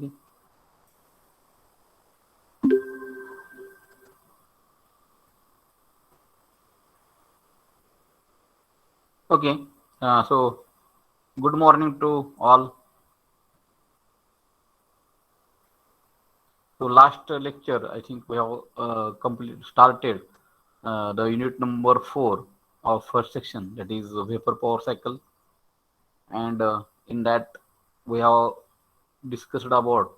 मध्ये. Okay, so good morning to all. So last lecture, I think we have started the unit number 4 of first section, that is vapor power cycle, and in that we have discussed about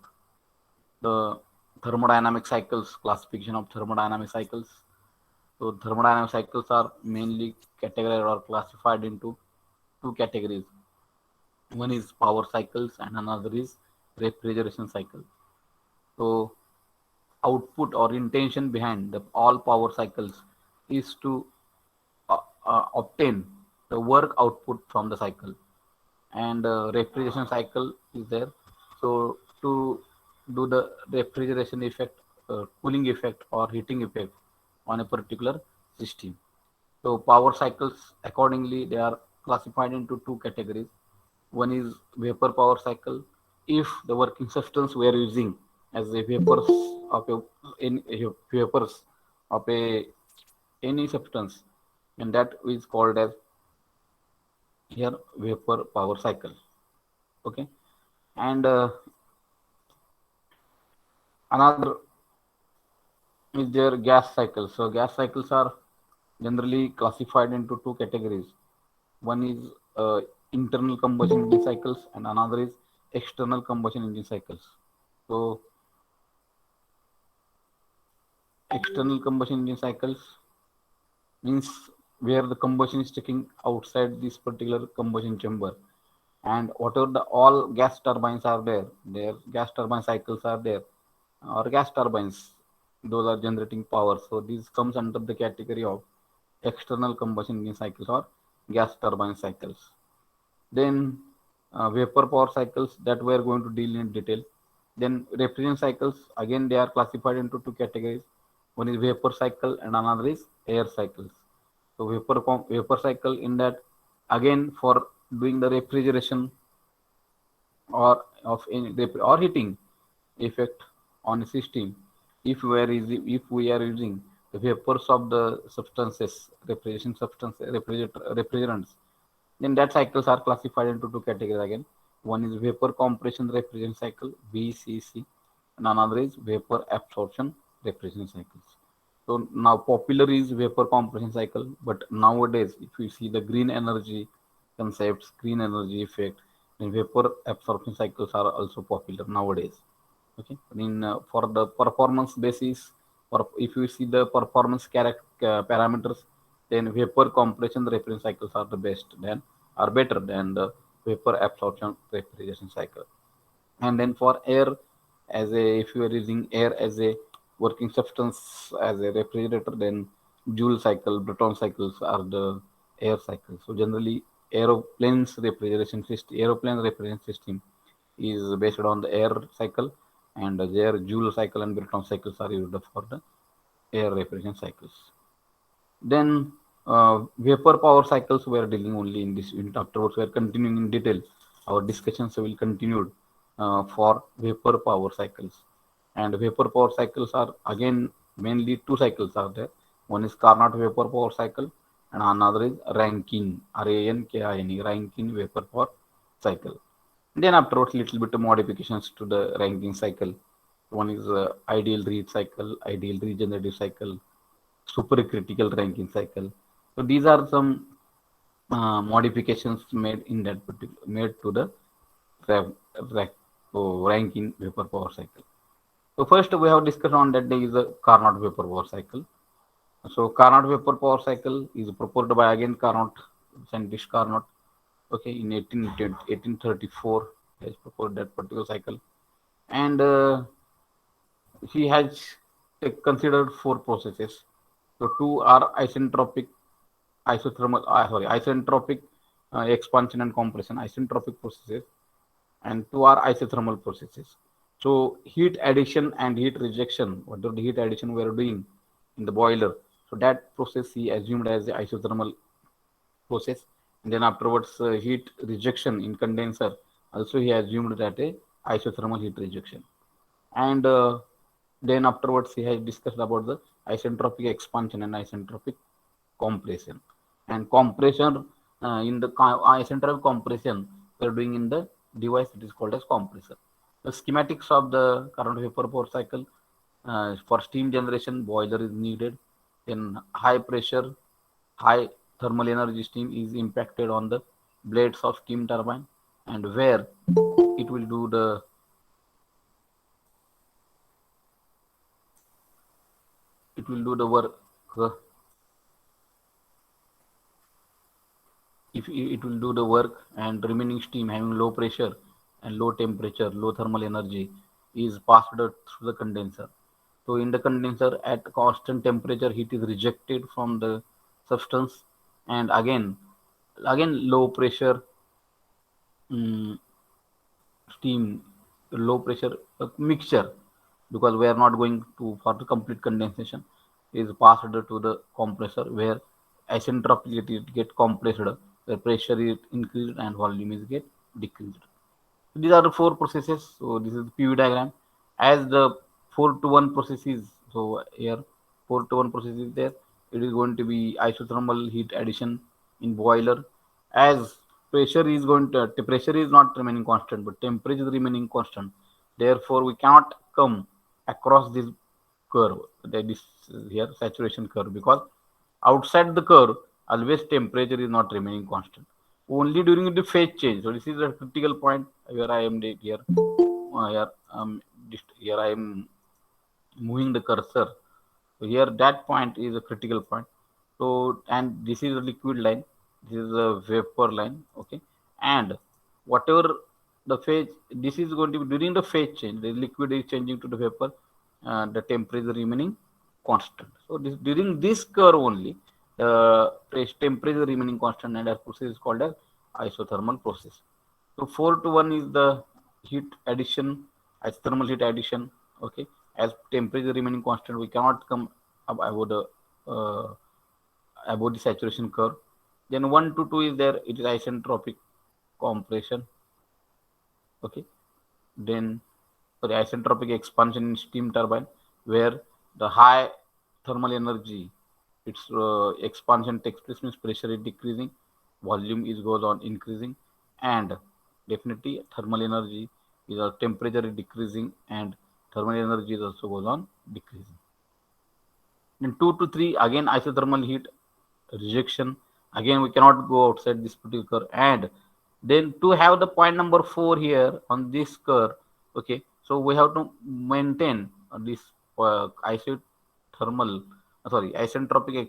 the thermodynamic cycles, classification of thermodynamic cycles. So thermodynamic cycles are mainly categorized or classified into two categories. One is power cycles and another is refrigeration cycle. So output or intention behind the all power cycles is to obtain the work output from the cycle, and refrigeration cycle is there. So to do the refrigeration effect, cooling effect or heating effect on a particular system. So power cycles accordingly they are classified into two categories. One is vapor power cycle. If the working substance we are using as a vapors of vapors of a any substance, and that is called as here vapor power cycle. Okay, and another is their gas cycle. So gas cycles are generally classified into two categories. One is internal combustion engine cycles and another is external combustion engine cycles. So external combustion engine cycles means where the combustion is taking outside this particular combustion chamber, and whatever the all gas turbines are there, their gas turbine cycles are there, or gas turbines, those are generating power. So this comes under the category of external combustion engine cycles or gas turbine cycles. Then vapor power cycles that we are going to deal in detail. Then refrigeration cycles, again they are classified into two categories. One is vapor cycle and another is air cycles. So vapor cycle, in that again for doing the refrigeration or of any or heating effect on a system, if we are using the vapors of the substances, refrigerants, then that cycles are classified into two categories again. One is vapor compression refrigeration cycle (VCC), and another is vapor absorption refrigeration cycles. So now popular is vapor compression cycle, but nowadays if you see the green energy concepts, green energy effect, then vapor absorption cycles are also popular nowadays. Okay, in for the performance basis, or if you see the performance parameters, then vapor compression refrigeration cycles are the best than are better than the vapor absorption refrigeration cycle. And then for air, as a if you are using air as a working substance as a refrigerator, then Joule cycle, Breton cycles are the air cycles. So generally aeroplane refrigeration system is based on the air cycle, and their Joule cycle and Breton cycles are used for the air refrigeration cycles. Then vapor power cycles we are dealing only in this unit. Afterwards, we are continuing in detail. Our discussions will continue for vapor power cycles. And vapor power cycles are again mainly two cycles are there. One is Carnot vapor power cycle and another is Rankine, Rankine, Rankine vapor power cycle. Then afterwards, little bit of modifications to the Rankine cycle. One is ideal read cycle, ideal regenerative cycle, supercritical Rankine cycle. So these are some modifications made in that particular made to the Rankine vapor power cycle. So first we have discussed on that there is a Carnot vapor power cycle. So Carnot vapor power cycle is proposed by again Carnot, scientist Carnot. Okay, in 1834 he has proposed that particular cycle, and he has considered four processes. So two are isentropic expansion and compression, isentropic processes, and two are isothermal processes. So heat addition and heat rejection, whatever the heat addition we are doing in the boiler, so that process he assumed as the isothermal process. And then afterwards, heat rejection in condenser, also he assumed that a isothermal heat rejection. And then afterwards he has discussed about the isentropic expansion and isentropic compression. And compression, in the isentropic compression we are doing in the device, it is called as compressor. The schematics of the Carnot vapor power cycle: for steam generation, boiler is needed. Then high pressure, high thermal energy steam is impacted on the blades of steam turbine, and where it will do the work. If it will do the work, and remaining steam having low pressure and low temperature, low thermal energy is passed through the condenser. So in the condenser at constant temperature, heat is rejected from the substance, and again low pressure, mm, steam, low pressure mixture, because we are not going to for the complete condensation, is passed to the compressor, where isentropically it get compressed, the pressure is increased and volume is get decreased. These are the four processes. So this is the PV diagram. As the 4 to 1 process is, so here 4 to 1 process is there. It is going to be isothermal heat addition in boiler. As pressure is going to, the pressure is not remaining constant, but temperature is remaining constant. Therefore, we cannot come across this curve, that is here saturation curve, because outside the curve always temperature is not remaining constant, only during the phase change. So this is a critical point where I am here. Here I am moving the cursor. So here that point is a critical point. So, and this is a liquid line, this is a vapor line, okay. And whatever the phase, this is going to be during the phase change, the liquid is changing to the vapor, the temperature remaining constant. So this during this curve only, the temperature remaining constant, and that process is called as isothermal process. So 4 to 1 is the heat addition, isothermal heat addition. Okay, as temperature remaining constant, we cannot come about the saturation curve. Then 1 to 2 is there, it is isentropic compression. Okay, then for the isentropic expansion in steam turbine, where the high thermal energy, its expansion takes place, means pressure is decreasing, volume is goes on increasing, and definitely thermal energy is temperature is decreasing, and thermal energy is also goes on decreasing. Then 2 to 3 again isothermal heat rejection. Again we cannot go outside this particular curve. And then to have the point number 4 here on this curve, okay, so we have to maintain this isothermal isentropic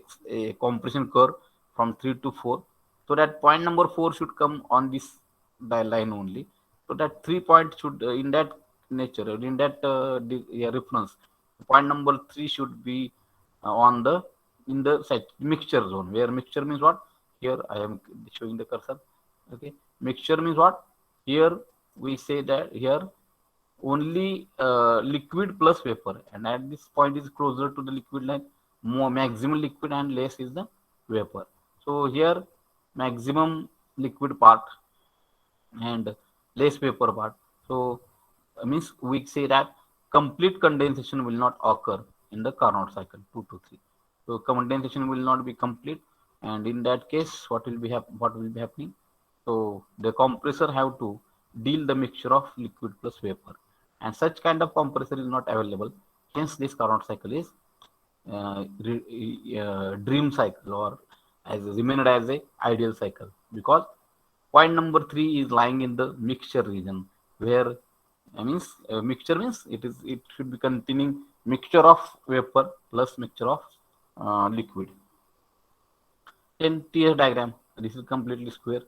compression curve from 3 to 4. So that point number 4 should come on this line only. So that 3 points should in that nature, in that reference, point number 3 should be on the in the mixture zone, where mixture means what? Here I am showing the cursor. Okay, mixture means what? Here we say that here only liquid plus vapor, and at this point is closer to the liquid line, more maximum liquid and less is the vapor. So here maximum liquid part and less vapor part. So means we say that complete condensation will not occur in the Carnot cycle 2 to 3. So condensation will not be complete, and in that case, what will be happening? So the compressor have to deal the mixture of liquid plus vapor, and such kind of compressor is not available. Hence, this Carnot cycle is dream cycle, or as remained as a ideal cycle, because point number 3 is lying in the mixture region, where means mixture means it should be containing mixture of vapor plus mixture of liquid. Then TS diagram, this is completely square.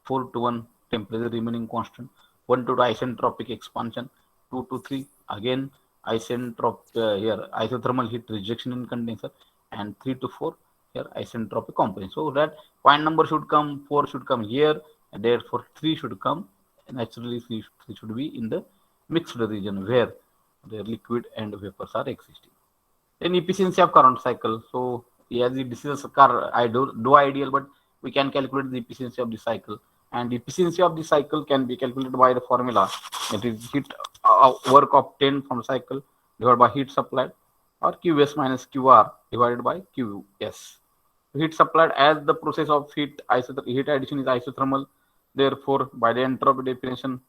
4 to 1 temperature remaining constant, 1 to 2 isentropic expansion, 2 to 3 again here isothermal heat rejection in condenser, and 3 to 4 here isentropic compression. So that point number should come, 4 should come here, and therefore 3 should come. Naturally 3 should be in the mixed region, where the liquid and vapors are existing. Then efficiency of Carnot cycle. So as this is a car, I do ideal, but we can calculate the efficiency of the cycle. and efficiency of the cycle can be calculated by the formula, that is heat work obtained from cycle divided by heat supplied, or Qs minus Qr divided by Qs. Heat supplied, as the process of heat addition is isothermal, therefore by the entropy definition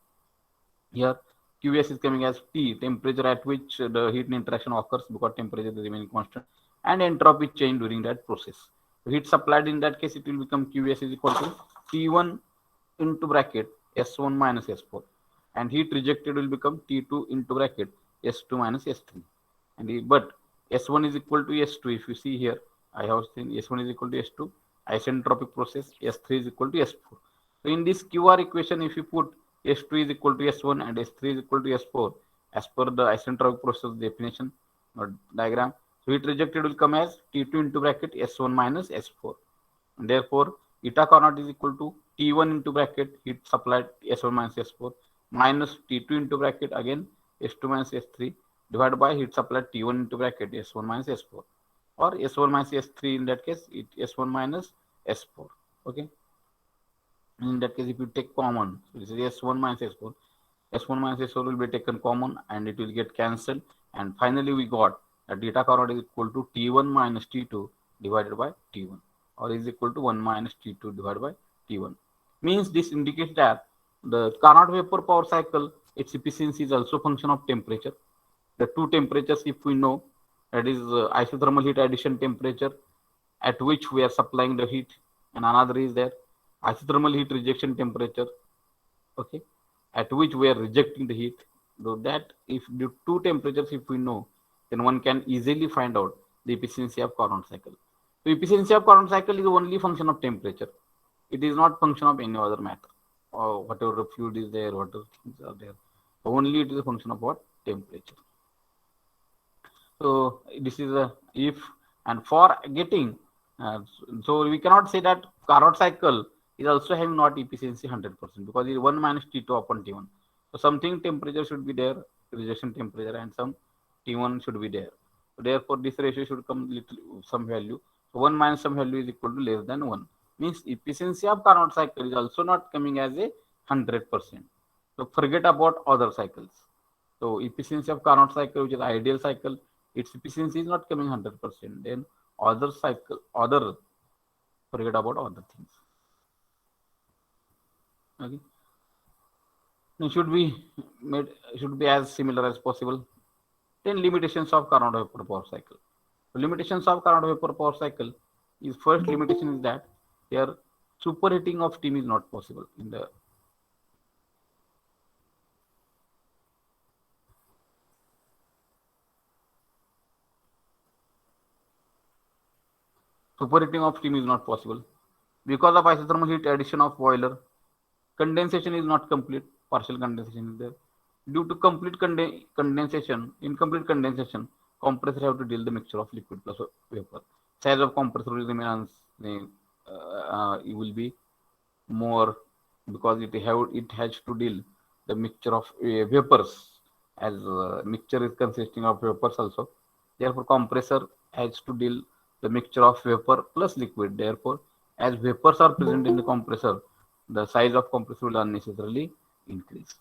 here Qs is coming as T, temperature at which the heat interaction occurs, because temperature is remaining constant, and entropy change during that process. So heat supplied, in that case it will become Qs is equal to T1 into bracket S1 minus S4, and heat rejected will become T2 into bracket S2 minus S3. And but S1 is equal to S2. If you see here, I have seen S1 is equal to S2, isentropic process, S3 is equal to S4. So in this QR equation, if you put S2 is equal to S1 and S3 is equal to S4 as per the isentropic process definition or diagram, so heat rejected will come as T2 into bracket S1 minus S4. And therefore, eta Carnot is equal to T1 into bracket heat supplied S1 minus S4 minus T2 into bracket again S2 minus S3 divided by heat supplied T1 into bracket S1 minus S4, or S1 minus S3, in that case it S1 minus S4. Okay. In that case, if you take common, so this is S1 minus S4, S1 minus S4 will be taken common and it will get cancelled. And finally, we got that eta Carnot is equal to T1 minus T2 divided by T1, or is equal to 1 minus T2 divided by T1. Means this indicates that the Carnot vapor power cycle, its efficiency is also function of temperature. The two temperatures, if we know, that is isothermal heat addition temperature at which we are supplying the heat, and another is there isothermal heat rejection temperature, okay, at which we are rejecting the heat. So that if the two temperatures if we know, then one can easily find out the efficiency of Carnot cycle. So efficiency of Carnot cycle is only function of temperature. It is not function of any other matter, or whatever the fluid is there, whatever things are there. Only it is a function of what? Temperature. So this is a if, and for getting, so we cannot say that Carnot cycle is also having not efficiency 100%, because it is 1 minus T2 upon T1. So something temperature should be there, rejection temperature, and some T1 should be there. So therefore this ratio should come little some value. So 1 minus some value is equal to less than 1. Means efficiency of Carnot cycle is also not coming as a 100%. So forget about other cycles. So efficiency of Carnot cycle, which is ideal cycle, its efficiency is not coming 100%. Then other cycle, forget about other things. Okay, it should be as similar as possible. Then limitations of Carnot vapor power cycle. So limitations of Carnot vapor power cycle is, first limitation is that here superheating of steam is not possible in the superheating of steam is not possible because of isothermal heat addition of boiler. Condensation is not complete, partial condensation is there. Due to complete condensation, incomplete condensation, compressor have to deal the mixture of liquid plus vapor. Size of compressor will remain it will be more, because it has to deal the mixture of vapors, as mixture is consisting of vapors also. Therefore, compressor has to deal the mixture of vapor plus liquid. Therefore, as vapors are present in the compressor, the size of compressor will unnecessarily increase.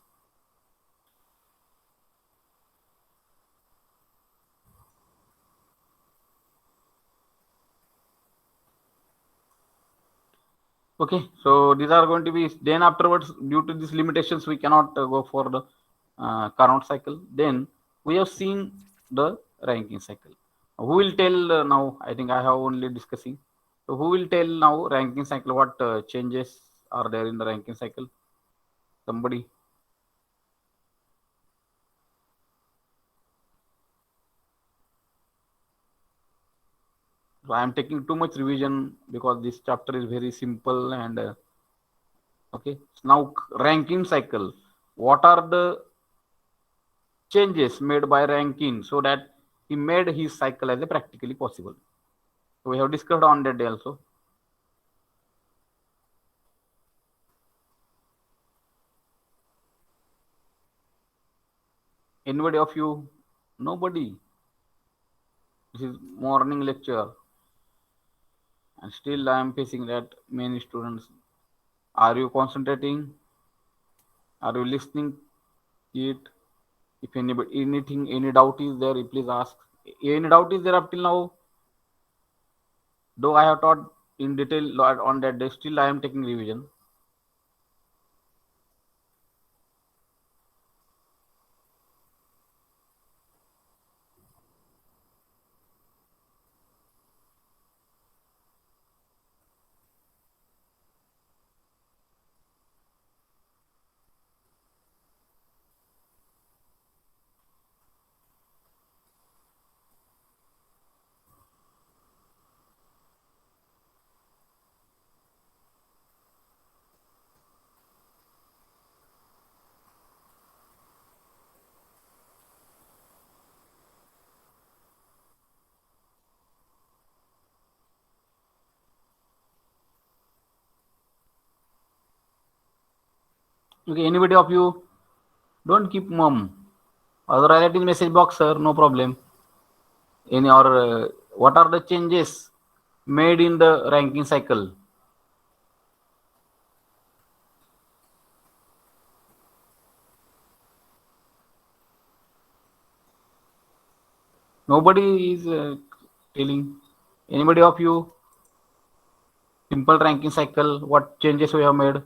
Okay, so these are going to be, then afterwards, due to these limitations, we cannot go for the Carnot cycle. Then we have seen the Rankine cycle. Who will tell now? I think I have only discussing. So who will tell now Rankine cycle? What changes are there in the Rankine cycle? Somebody? So I am taking too much revision because this chapter is very simple and okay. Now Rankine cycle. What are the changes made by Rankine so that he made his cycle as a practically possible? So we have discussed on that day also. Anybody of you? Nobody. This is morning lecture, and still I am facing that many students Are you concentrating? Are you listening it? If anybody anything any doubt is there, please ask. Any doubt is there up till now? Though I have taught in detail on that day, still I am taking revision. Okay, anybody of you don't keep mum. Otherwise, write in message box, sir. No problem. In your what are the changes made in the ranking cycle? Nobody is telling. Anybody of you? Simple ranking cycle. What changes we have made?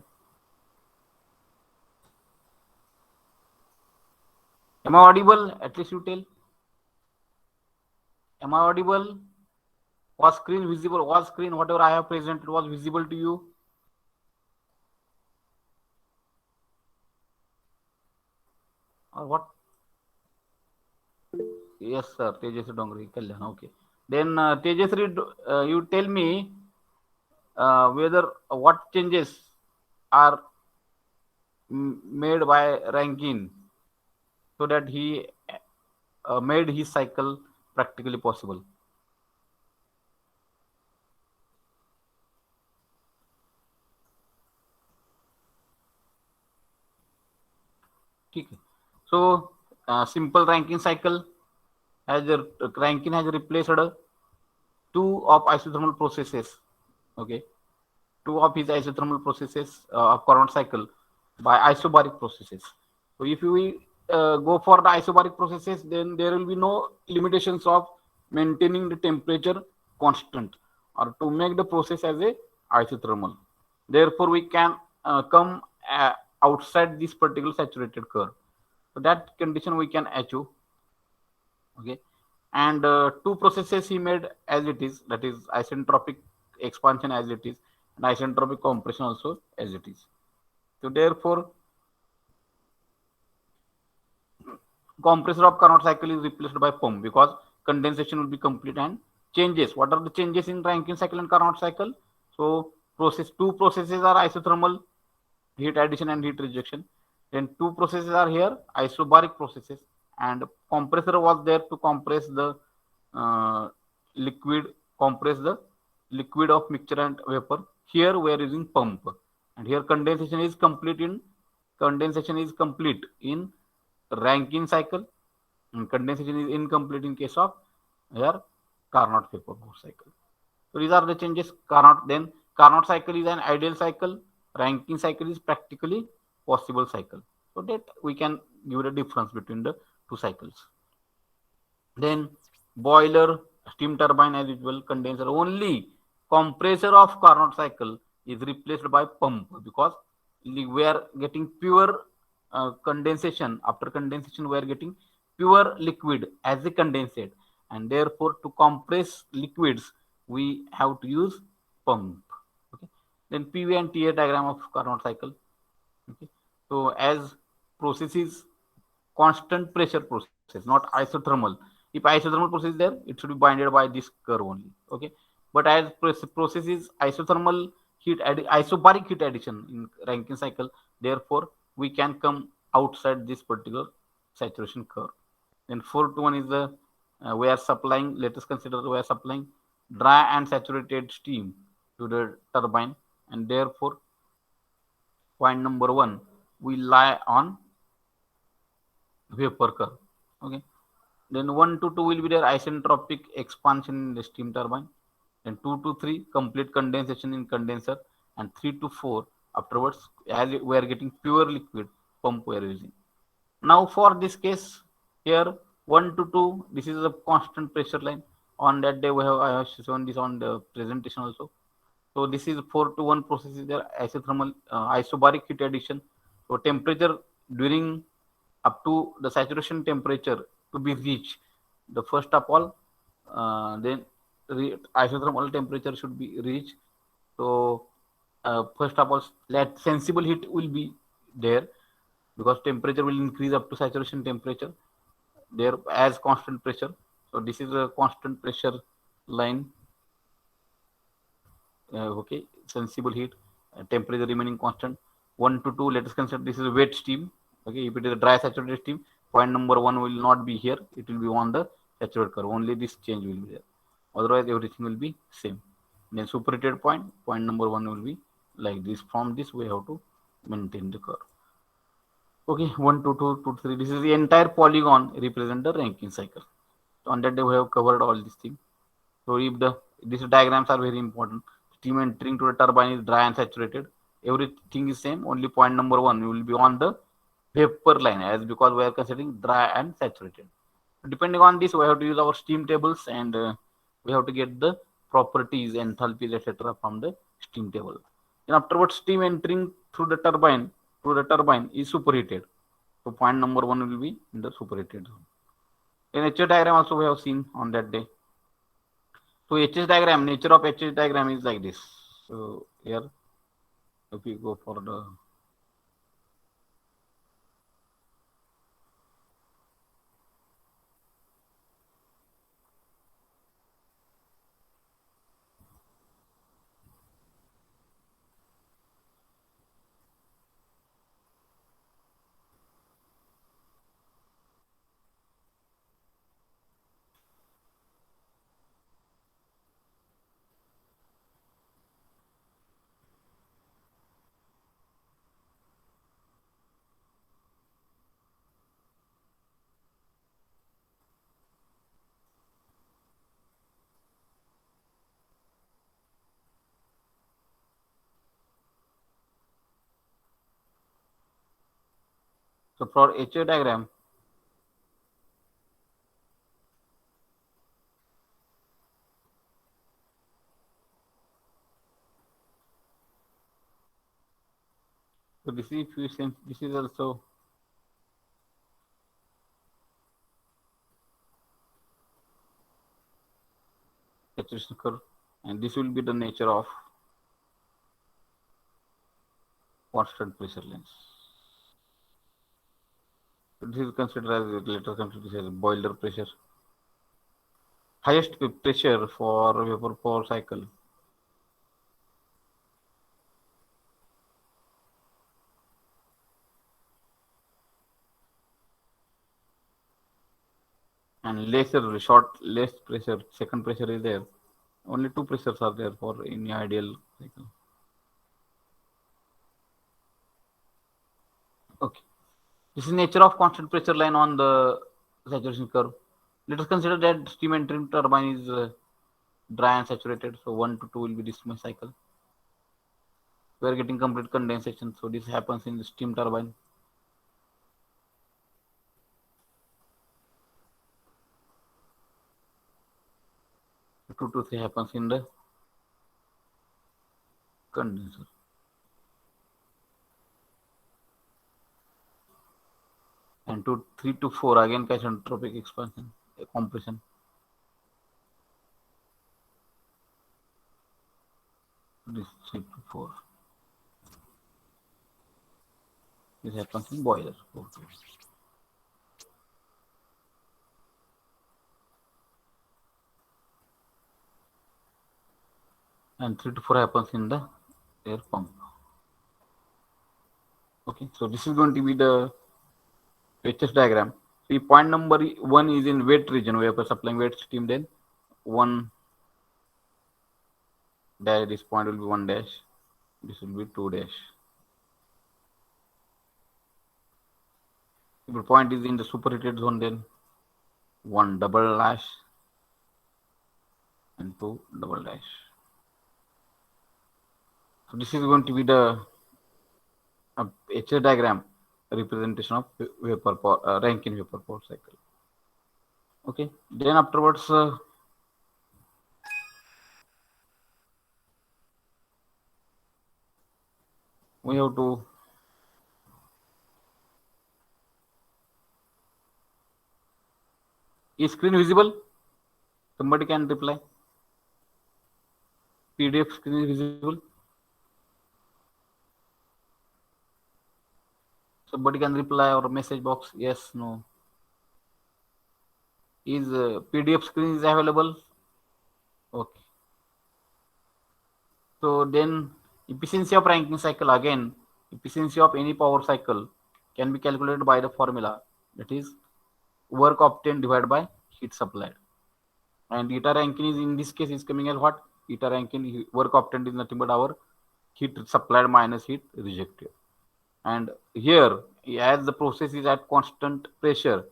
Am I audible? At least you tell. Am I audible? Was screen visible? Was screen whatever I have presented was visible to you? Or what? Yes, sir. Tejasri Dongri Kalyan. Okay. Then Tejasri, you tell me whether what changes are made by ranking so that he made his cycle practically possible. Okay. So simple ranking cycle has ranking has replaced two of isothermal processes. Okay, two of his isothermal processes of Carnot cycle by isobaric processes. So if we go for the isobaric processes, then there will be no limitations of maintaining the temperature constant or to make the process as a isothermal. Therefore, we can come outside this particular saturated curve. So that condition we can achieve. Okay, and two processes he made as it is, that is isentropic expansion as it is and isentropic compression also as it is. So therefore compressor of Carnot cycle is replaced by pump because condensation will be complete. And changes, what are the changes in Rankine cycle and Carnot cycle? So two processes are isothermal, heat addition and heat rejection. Then two processes are here, isobaric processes, and compressor was there to compress the uh, liquid, compress the liquid of mixture and vapor. Here we are using pump, and here condensation is complete in Rankine cycle, and condensation is incomplete in case of here Carnot vapor cycle. So these are the changes. Carnot cycle is an ideal cycle. Rankine cycle is practically possible cycle. So that we can give the difference between the two cycles. Then boiler, steam turbine as usual, condenser. Only compressor of Carnot cycle is replaced by pump because we are getting pure condensation. After condensation, we are getting pure liquid as a condensate, and therefore to compress liquids we have to use pump. Okay. Then PV and TA diagram of Carnot cycle. Okay. So as process is constant pressure process, not isothermal. If isothermal process is there, it should be binded by this curve only. Okay. But as process is isothermal isobaric heat addition in Rankine cycle, therefore we can come outside this particular saturation curve. Then fourth one is the we are supplying. Let us consider we are supplying dry and saturated steam to the turbine, and therefore point number one, we lie on vapor curve. Okay. Then 1 to 2 will be there isentropic expansion in the steam turbine. Then 2 to 3 complete condensation in condenser, and 3 to 4 Afterwards, as we are getting pure liquid, pump we are using. Now for this case here, 1 to 2, this is a constant pressure line. On that day we have I have shown this on the presentation also. So this is 4 to 1 process is there, isothermal isobaric heat addition. So temperature during up to the saturation temperature to be reached, the first of all, then isothermal temperature should be reached. So first of all, let sensible heat will be there, because temperature will increase up to saturation temperature there as constant pressure. So this is a constant pressure line. Okay, sensible heat, temperature remaining constant. 1 to 2, let us consider this is a wet steam. Okay, if it is a dry saturated steam, point number 1 will not be here, it will be on the saturated curve, only this change will be there, otherwise everything will be same. Then superheated point number 1 will be like this. From this we have to maintain the curve. Okay, 1 to 2 to 3, this is the entire polygon represent the Rankine cycle. So on that day we have covered all these things. So if these diagrams are very important. Steam entering to the turbine is dry and saturated. Everything is same. Only point number 1 will be on the vapor line, as because we are considering dry and saturated. Depending on this, we have to use our steam tables, and we have to get the properties, enthalpies, etc. from the steam table. Then afterwards, steam entering through the turbine is superheated. So point number 1 will be in the superheated zone. In HH diagram also we have seen on that day. So HS diagram, nature of HS diagram is like this. So here, if we go for the so for HA diagram, so this is this is also saturation curve, and this will be the nature of constant pressure lines. So this is considered as later considered as boiler pressure. Highest pressure for vapor power cycle. And less pressure, second pressure is there. Only 2 pressures are there for any ideal cycle. Okay. This is nature of constant pressure line on the saturation curve. Let us consider that steam entering turbine is dry and saturated. So 1 to 2 will be this cycle. We are getting complete condensation. So this happens in the steam turbine. 2 to 3 happens in the condenser. And 3 to 4 again isentropic expansion, compression. This 3 to 4. This happens in boiler. And 3 to 4 happens in the air pump. Okay, so this is going to be the HS diagram. See, point number 1 is in wet region. We are supplying wet steam. Then 1 dash. This point will be 1 dash. This will be 2 dash. If the point is in the superheated zone, then 1 double dash and 2 double dash. So this is going to be the HA diagram representation of vapor power, Rankine vapor power cycle. Okay, then afterwards we have to is screen visible? Somebody can reply. PDF screen is visible. Somebody can reply or message box. Yes, no. Is PDF screen is available? Okay. So then efficiency of Rankine cycle again, efficiency of any power cycle can be calculated by the formula, that is work obtained divided by heat supplied. And eta Rankine is in this case is coming as what? Eta Rankine work obtained is nothing but our heat supplied minus heat rejected. And here, as the process is at constant pressure,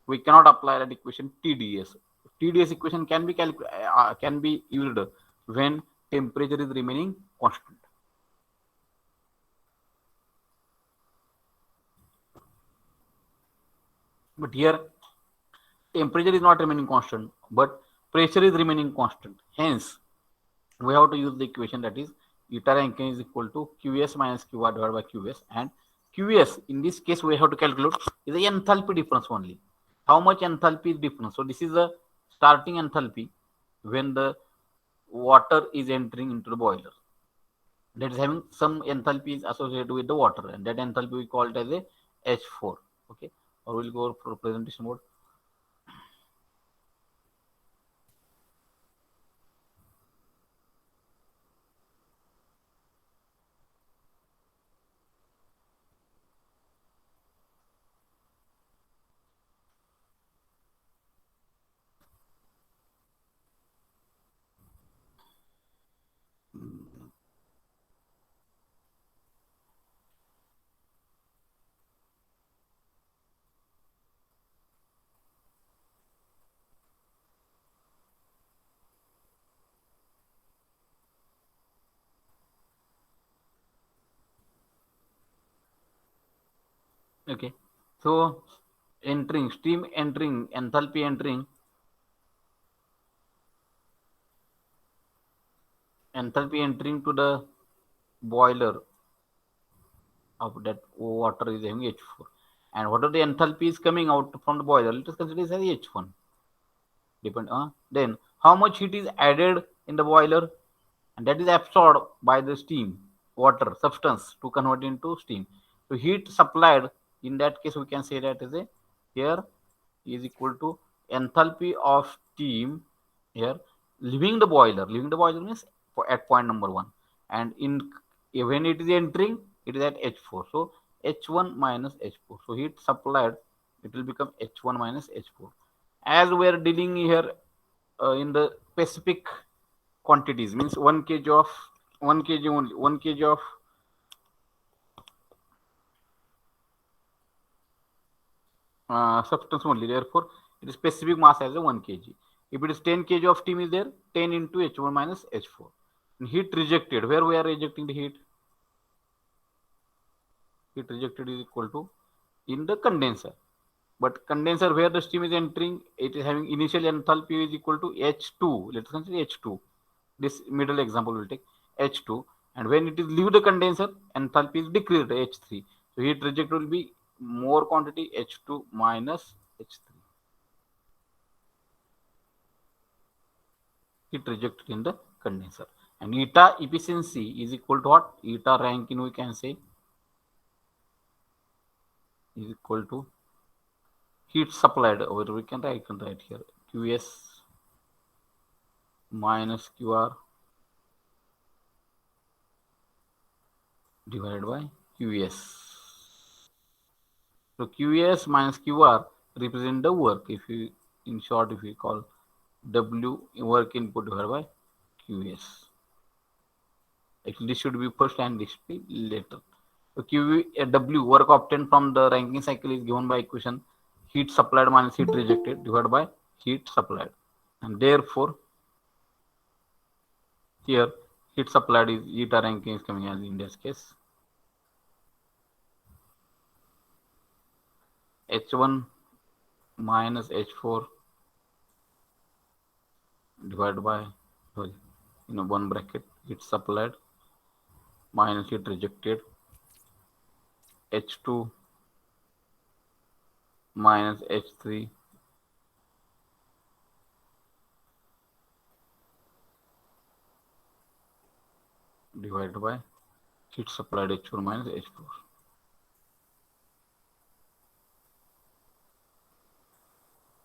we cannot apply that equation TDS. TDS equation can be used when temperature is remaining constant. But here, temperature is not remaining constant, but pressure is remaining constant. Hence, we have to use the equation, that is eta Rankine is equal to Qs minus Qr divided by Qs, and Qs in this case we have to calculate is the enthalpy difference only. How much enthalpy is difference? So this is the starting enthalpy when the water is entering into the boiler. That is having some enthalpy is associated with the water, and that enthalpy we call it as a H4. Okay, or we'll go for presentation mode. Okay, so entering steam entering enthalpy entering to the boiler of that water is having H4. And what are the enthalpy is coming out from the boiler? Let us consider as H1. Depend on then how much heat is added in the boiler, and that is absorbed by the steam, water, substance to convert into steam. So heat supplied in that case we can say that is a here is equal to enthalpy of steam here leaving the boiler. Leaving the boiler means at point number 1, and in when it is entering it is at H4. So H1 minus H4. So heat supplied, it will become H1 minus H4. As we are dealing here in the specific quantities, means 1 kg of 1 kg only 1 kg of substance only, therefore it is specific mass as a 1 kg. If it is 10 kg of steam is there, 10 into H1 minus H4. And heat rejected, where we are rejecting the heat rejected is equal to in the condenser. But condenser where the steam is entering, it is having initial enthalpy is equal to H2. Let us consider H2. This middle example will take H2. And when it is leave the condenser, enthalpy is decreased H3. So heat rejected will be more quantity H2 minus H3. Heat rejected in the condenser. And eta efficiency is equal to what? Eta Rankine we can say is equal to heat supplied, or we can write here Qs minus Qr divided by Qs. So Qs minus Qr represent the work. If you, in short, if we call W work input divided by Qs. Actually, this should be first and this should be later. So W work obtained from the Rankine cycle is given by equation heat supplied minus heat rejected divided by heat supplied, and therefore here heat supplied is eta Rankine is coming as in this case H1 minus H4 divided by, one bracket, heat supplied minus heat rejected, H2 minus H3 divided by heat supplied H4 minus H4.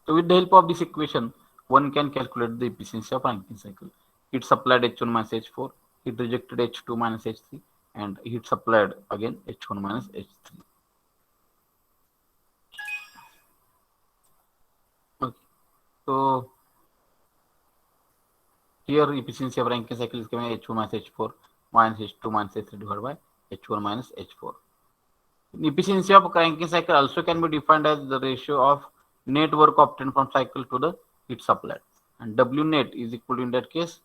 So with the help of this equation, one can calculate the efficiency of Rankine cycle. Heat supplied H1 minus H4, heat rejected H2 minus H3, and heat supplied again H1 minus H3. Okay. So here efficiency of Rankine cycle is given H1 minus H4 minus H2 minus H3 divided by H1 minus H4. Efficiency of cranking cycle also can be defined as the ratio of net work obtained from cycle to the heat supplied. And W net is equal to, in that case,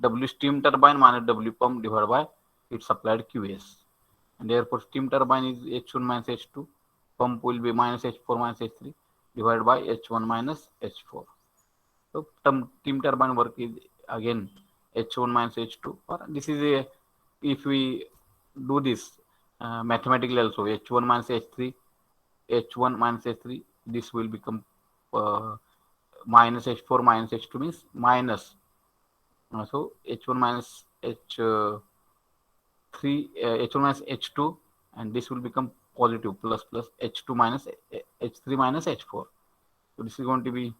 W steam turbine minus W pump divided by heat supplied QS. And therefore, steam turbine is H1 minus H2, pump will be minus H4 minus H3 divided by H1 minus H4. So, steam turbine work is again H1 minus H2. Or this is a, if we do this mathematically also, H1 minus H3, H1 minus H3, this will become minus H4 minus H2 means minus. So H1 minus H3, H1 minus H2, and this will become positive plus H2 minus H3 minus H4. So this is going to be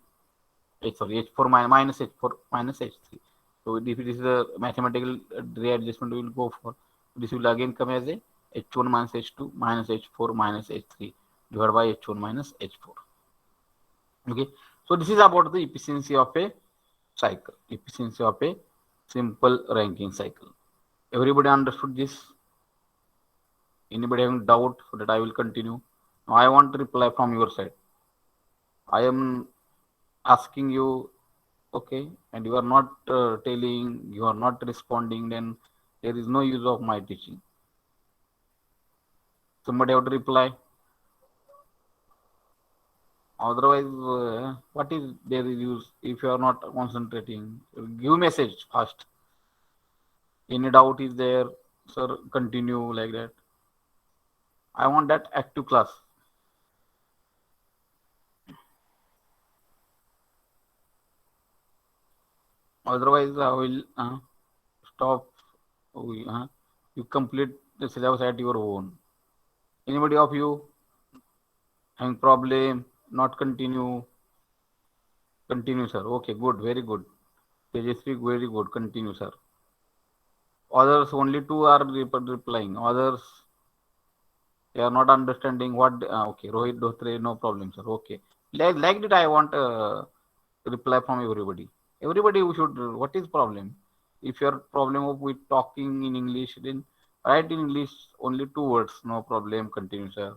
H4 minus H4 minus H3. So if this is a mathematical readjustment, we will go for. This will again come as a H1 minus H2 minus H4 minus H3 divided by H1 minus H4. Okay. So this is about the efficiency of a cycle, efficiency of a simple Rankine cycle. Everybody understood this? Anybody having doubt? So that I will continue. Now I want to reply from your side. I am asking you, okay, and you are not telling, you are not responding, then there is no use of my teaching. Somebody have to reply. Otherwise, what is there is use if you are not concentrating? Give message first. Any doubt is there, sir? Continue like that. I want that active class. Otherwise, I will stop. You complete the syllabus at your own. Anybody of you having problem? Not continue. Continue, sir. Okay, good, very good. Tejasvi, very good. Continue, sir. Others, only two are replying. Others, they are not understanding what. Okay, Rohit Dhotre, no problem, sir. Okay, like that. I want reply from everybody. Everybody should. What is problem? If your problem of with talking in English, then write in English only two words. No problem. Continue, sir.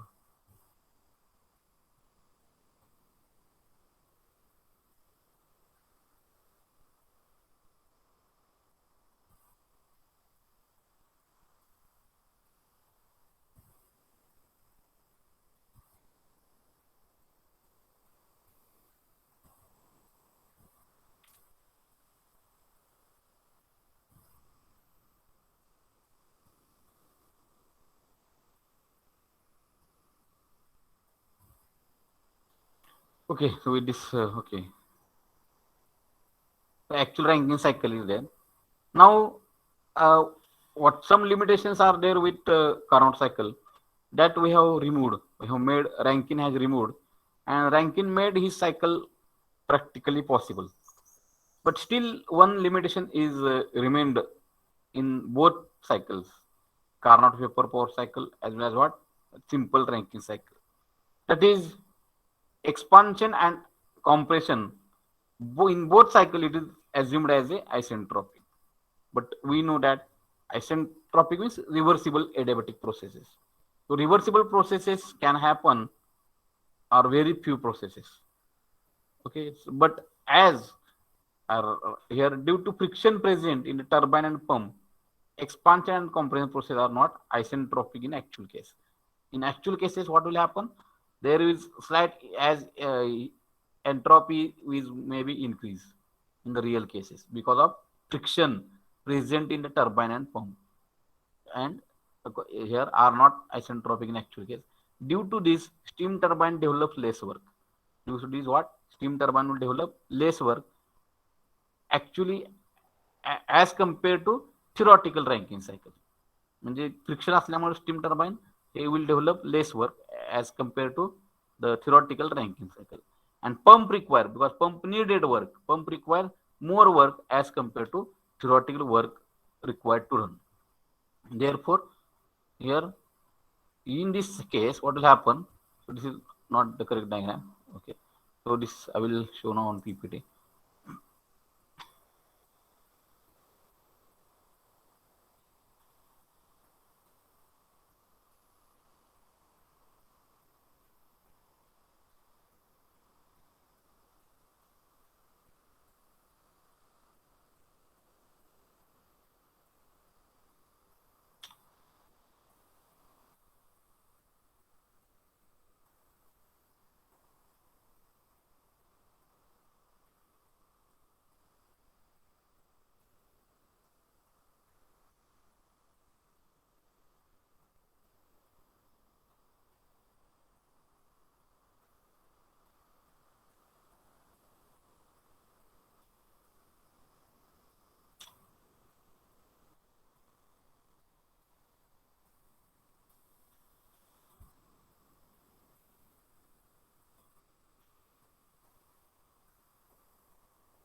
Okay, so with this, okay. The actual Rankine cycle is there. Now, uh, what some limitations are there with Carnot cycle that we have removed. We have made Rankine has removed, and Rankine made his cycle practically possible. But still, one limitation is remained in both cycles, Carnot vapor power cycle as well as what simple Rankine cycle. That is expansion and compression. In both cycle, it is assumed as a isentropic. But we know that isentropic means reversible adiabatic processes. So reversible processes can happen are very few processes. Okay, so, but as are here due to friction present in the turbine and pump, expansion and compression process are not isentropic in actual case. In actual cases, what will happen? there is slight as entropy is maybe increase in the real cases because of friction present in the turbine and pump, and here are not isentropic in actual case. Due to this, steam turbine develops less work. Due to this, what steam turbine will develop less work actually as compared to theoretical Rankine cycle. म्हणजे friction असल्यामुळे steam turbine हे will develop less work as compare to the theoretical Rankine cycle. And pump require because pump needed work, pump require more work as compared to theoretical work required to run. Therefore, here in this case, what will happen? So this is not the correct diagram. Okay, so this I will show now on PPT.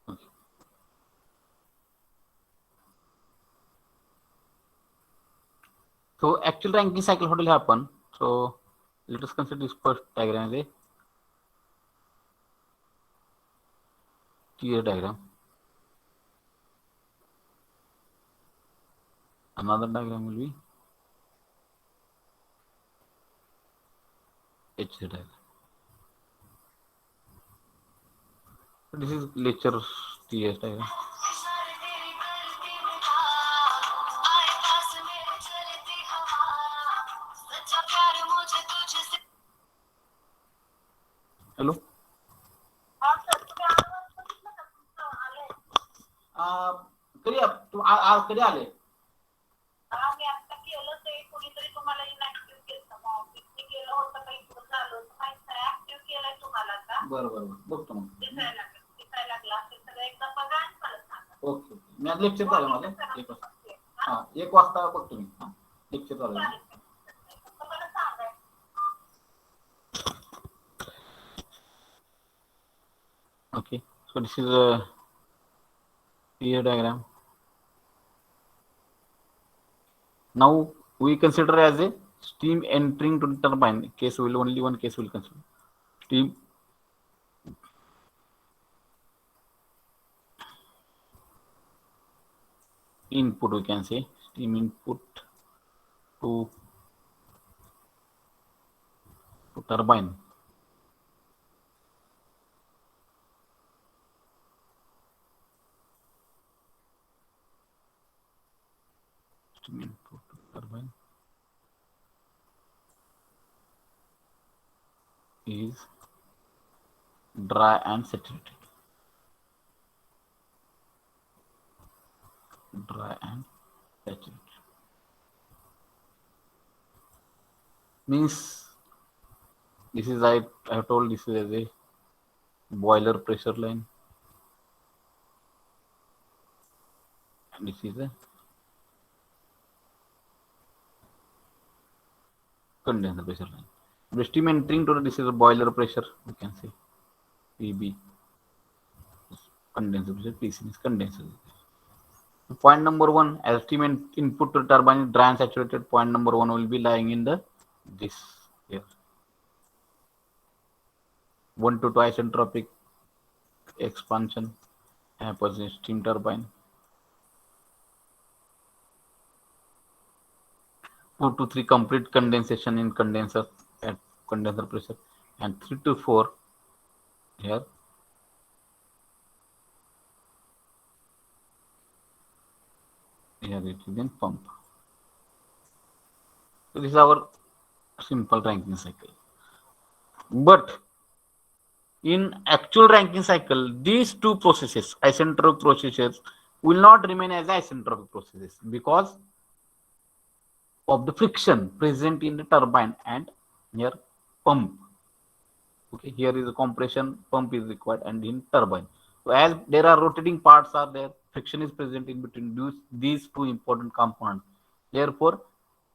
Okay. So actual ranking cycle, what will happen? So let us consider this first diagram as a tier diagram. Another diagram will be H diagram. So this is lecture TS diagram. Hello, कधी कधी आले? मी आता केलं ते कोणीतरी तुम्हाला inactive केलं मग मी केलं होतं काही झालं होतं माहित नाही, ऍक्टिव्ह केलंय तुम्हाला आता. बरं बघतो मग. दिसायला लागला असेल सगळं एकदा बघा आणि मला सांगा. ओके, मी आज लेक्चर चालू माझं 1 वाजता. हा 1 वाजता बघतो मी. हा लेक्चर चालू आहे. Okay, so this is a clear diagram. Now we consider as a steam entering to the turbine case. Will only one case will consider steam input. We can say steam input to turbine. Steam input to turbine is dry and saturated. Dry and saturated means this is I have told this is as a boiler pressure line, and this is a condenser pressure line. The steam entering to this is a boiler pressure. We can say PB. Condenser pressure, PC is condenser. Point number 1, as steam input to turbine is dry and saturated, point number 1 will be lying in the this here. 1 to 2 isentropic expansion happens in steam turbine. 2 to 3 complete condensation in condenser at condenser pressure, and 3 to 4 here it is in pump. So this is our simple Rankine cycle. But in actual ranking cycle, these two processes, isentropic processes, will not remain as isentropic processes because of the friction present in the turbine and here pump. Okay, here is a compression pump is required and in turbine. So as there are rotating parts are there, friction is present in between these two important components. Therefore,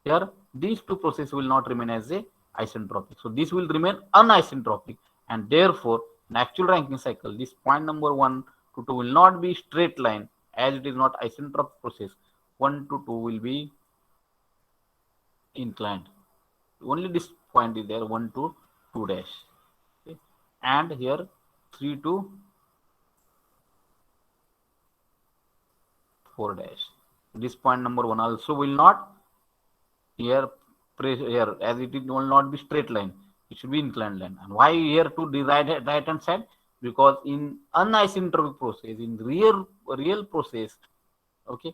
here these two processes will not remain as a isentropic. So this will remain unisentropic, and therefore in actual Rankine cycle, this point number 1 to 2 will not be straight line as it is not isentropic process. 1 to 2 will be inclined. Only this point is there 1 to 2 dash. Okay. And here 3 to 4 dash. This point number 1 also will not here here as it will not be straight line, it should be inclined line. And why here to the right hand side? Because in unisentropic process, in real process, okay,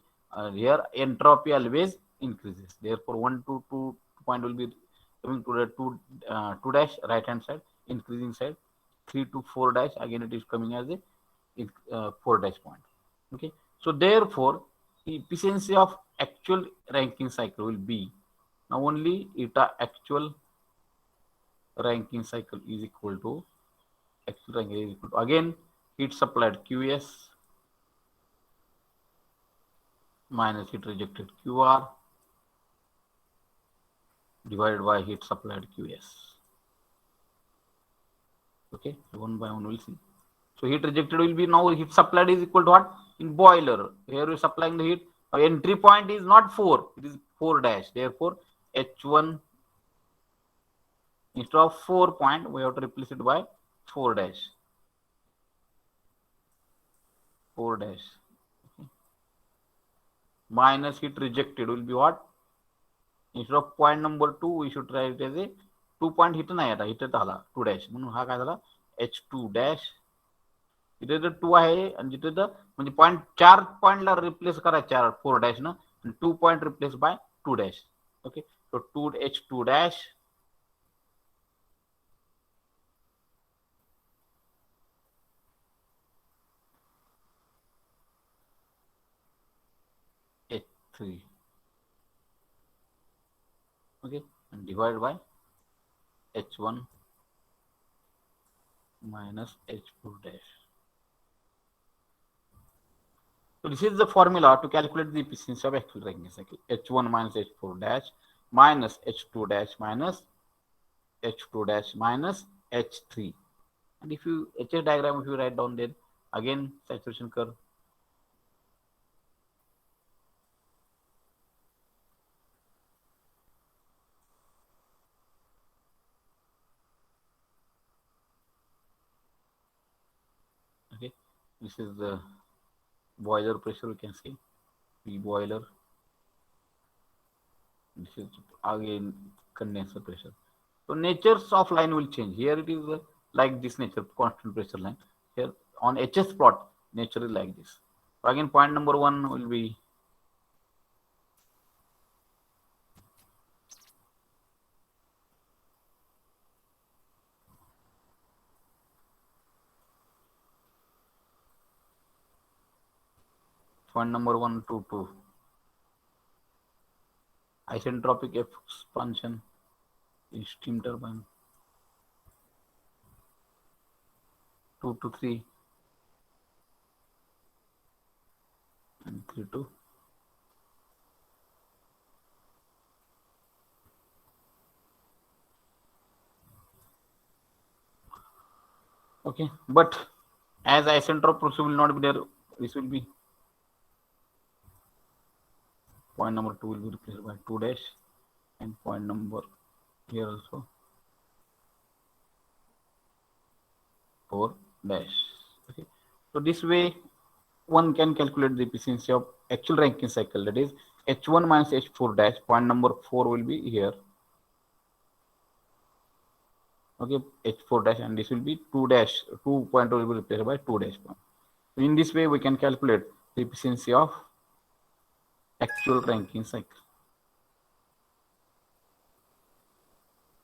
here entropy always increases. Therefore 1 to 2 point will be coming to the 2 dash right hand side, increasing side. 3 to 4 dash again it is coming as a 4 dash point. Okay, so therefore the efficiency of actual ranking cycle will be now only eta actual ranking cycle is equal to actual ranking is equal to again heat supplied QS minus heat rejected QR divided by heat supplied QS. Okay, one by one we'll see. So heat rejected will be now heat supplied is equal to what? In boiler. Here we're supplying the heat. Entry point is not 4, it is 4 dash. Therefore, H1 instead of 4 point, we have to replace it by 4 dash. 4 dash. Okay. Minus heat rejected will be what? Instead of point number 2, we should write it as a 2 point hit नाही आता hit आला 2 dash म्हणून हा काय झाला H2 dash. इथे तर 2 आहे आणि जिथे तर म्हणजे पॉईंट 4 पॉईंटला रिप्लेस करा 4 डॅश ना 2 point replace by 2 dash. Okay, so 2 H2 dash H3. Okay, and divided by H1 minus H4 dash. So this is the formula to calculate the efficiency of actual Rankine cycle. H1 minus H4 dash minus H2 dash minus H2 dash minus H3. And if you HS diagram, if you write down there again saturation curve. Okay, this is the boiler pressure, you can see P boiler. This is again condenser pressure. So natures of line will change. Here it is like this nature, constant pressure line. Here on HS plot, nature is like this. So again point number 1 will be point number 1 to 2. Isentropic expansion in steam turbine. 2 to 3 and 3 to okay, but as isentropic process will not be there, this will be point number 2 will be replaced by 2 dash and point number here also 4 dash. Okay, so this way one can calculate the efficiency of actual Rankine cycle, that is H1 minus H4 dash. Point number 4 will be here. Okay, H4 dash, and this will be 2 dash. 2 point will be replaced by 2 dash point. So in this way we can calculate the efficiency of actual Rankine cycle.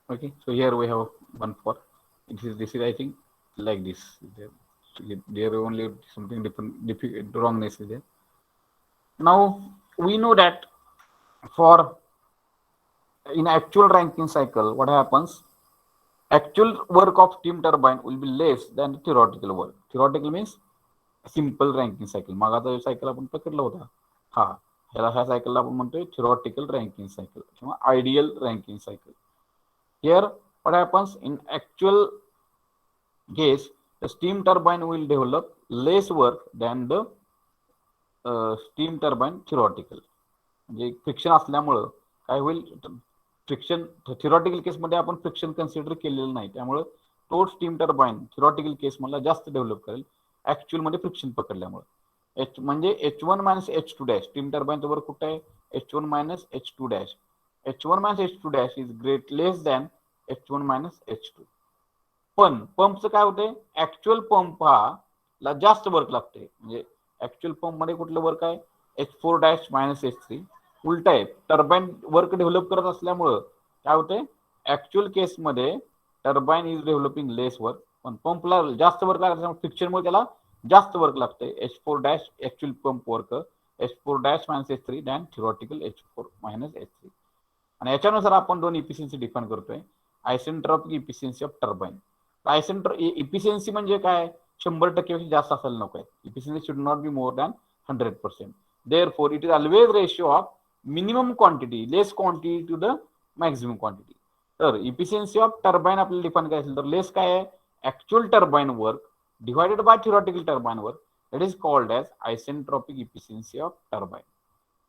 Okay, so here we have one for This is I think like this. There only something different wrongness is there. Now we know that for in actual ranking cycle, what happens? Actual work of steam turbine will be less than theoretical work. Theoretical means simple ranking cycle. मग आता cycle आपण पकडला होता. हा ह्या सायकलला आपण म्हणतोय theoretical ranking cycle किंवा ideal ranking cycle. Here what happens in actual case, the steam turbine will develop less work than the steam turbine theoretical. म्हणजे फ्रिक्शन असल्यामुळं काय होईल, फ्रिक्शन थिरॉटिकल केसमध्ये आपण फ्रिक्शन कन्सिडर केलेलं नाही, त्यामुळे तो स्टीम टर्बाईन थिरॉटिकल केसमधला जास्त डेव्हलप करेल ऍक्च्युअल मध्ये फ्रिक्शन पकडल्यामुळे. एच म्हणजे H1 minus H2 dash steam टर्बाईनचं वर्क कुठं आहे, H1 minus H2 dash. H1 minus H2 dash is great less than H1 minus H2. पण पंपचं काय होतंय, ऍक्च्युअल पंप हा ला जास्त वर्क लागते. म्हणजे ऍक्च्युअल पंप मध्ये कुठलं वर्क आहे, H4 डॅश मायनस H3. उलट आहे, टर्बाईन वर्क डेव्हलप करत असल्यामुळं काय होतंय, ऍक्च्युअल केसमध्ये turbine is developing lace work, पण पंपला जास्त वर्क लागत असल्यामुळे फ्रिक्शनमुळे त्याला जास्त वर्क लागते. H4 dash actual pump work H4 dash minus H3 than theoretical H4 minus H3. आणि याच्यानुसार आपण दोन इफिशियन्सी डिफाइन करतोय, isentropic efficiency of turbine. Efficiency म्हणजे काय, 100% जास्त असायला नको आहे. Efficiency should not be more than 100%. Therefore, it is always ratio of minimum quantity, less quantity to the maximum quantity. तर इफिशियन्सी ऑफ टर्बाईन आपल्याला डिफाइन करायचं तर लेस काय आहे, actual turbine work divided by theoretical turbine work, that is called as isentropic efficiency of turbine.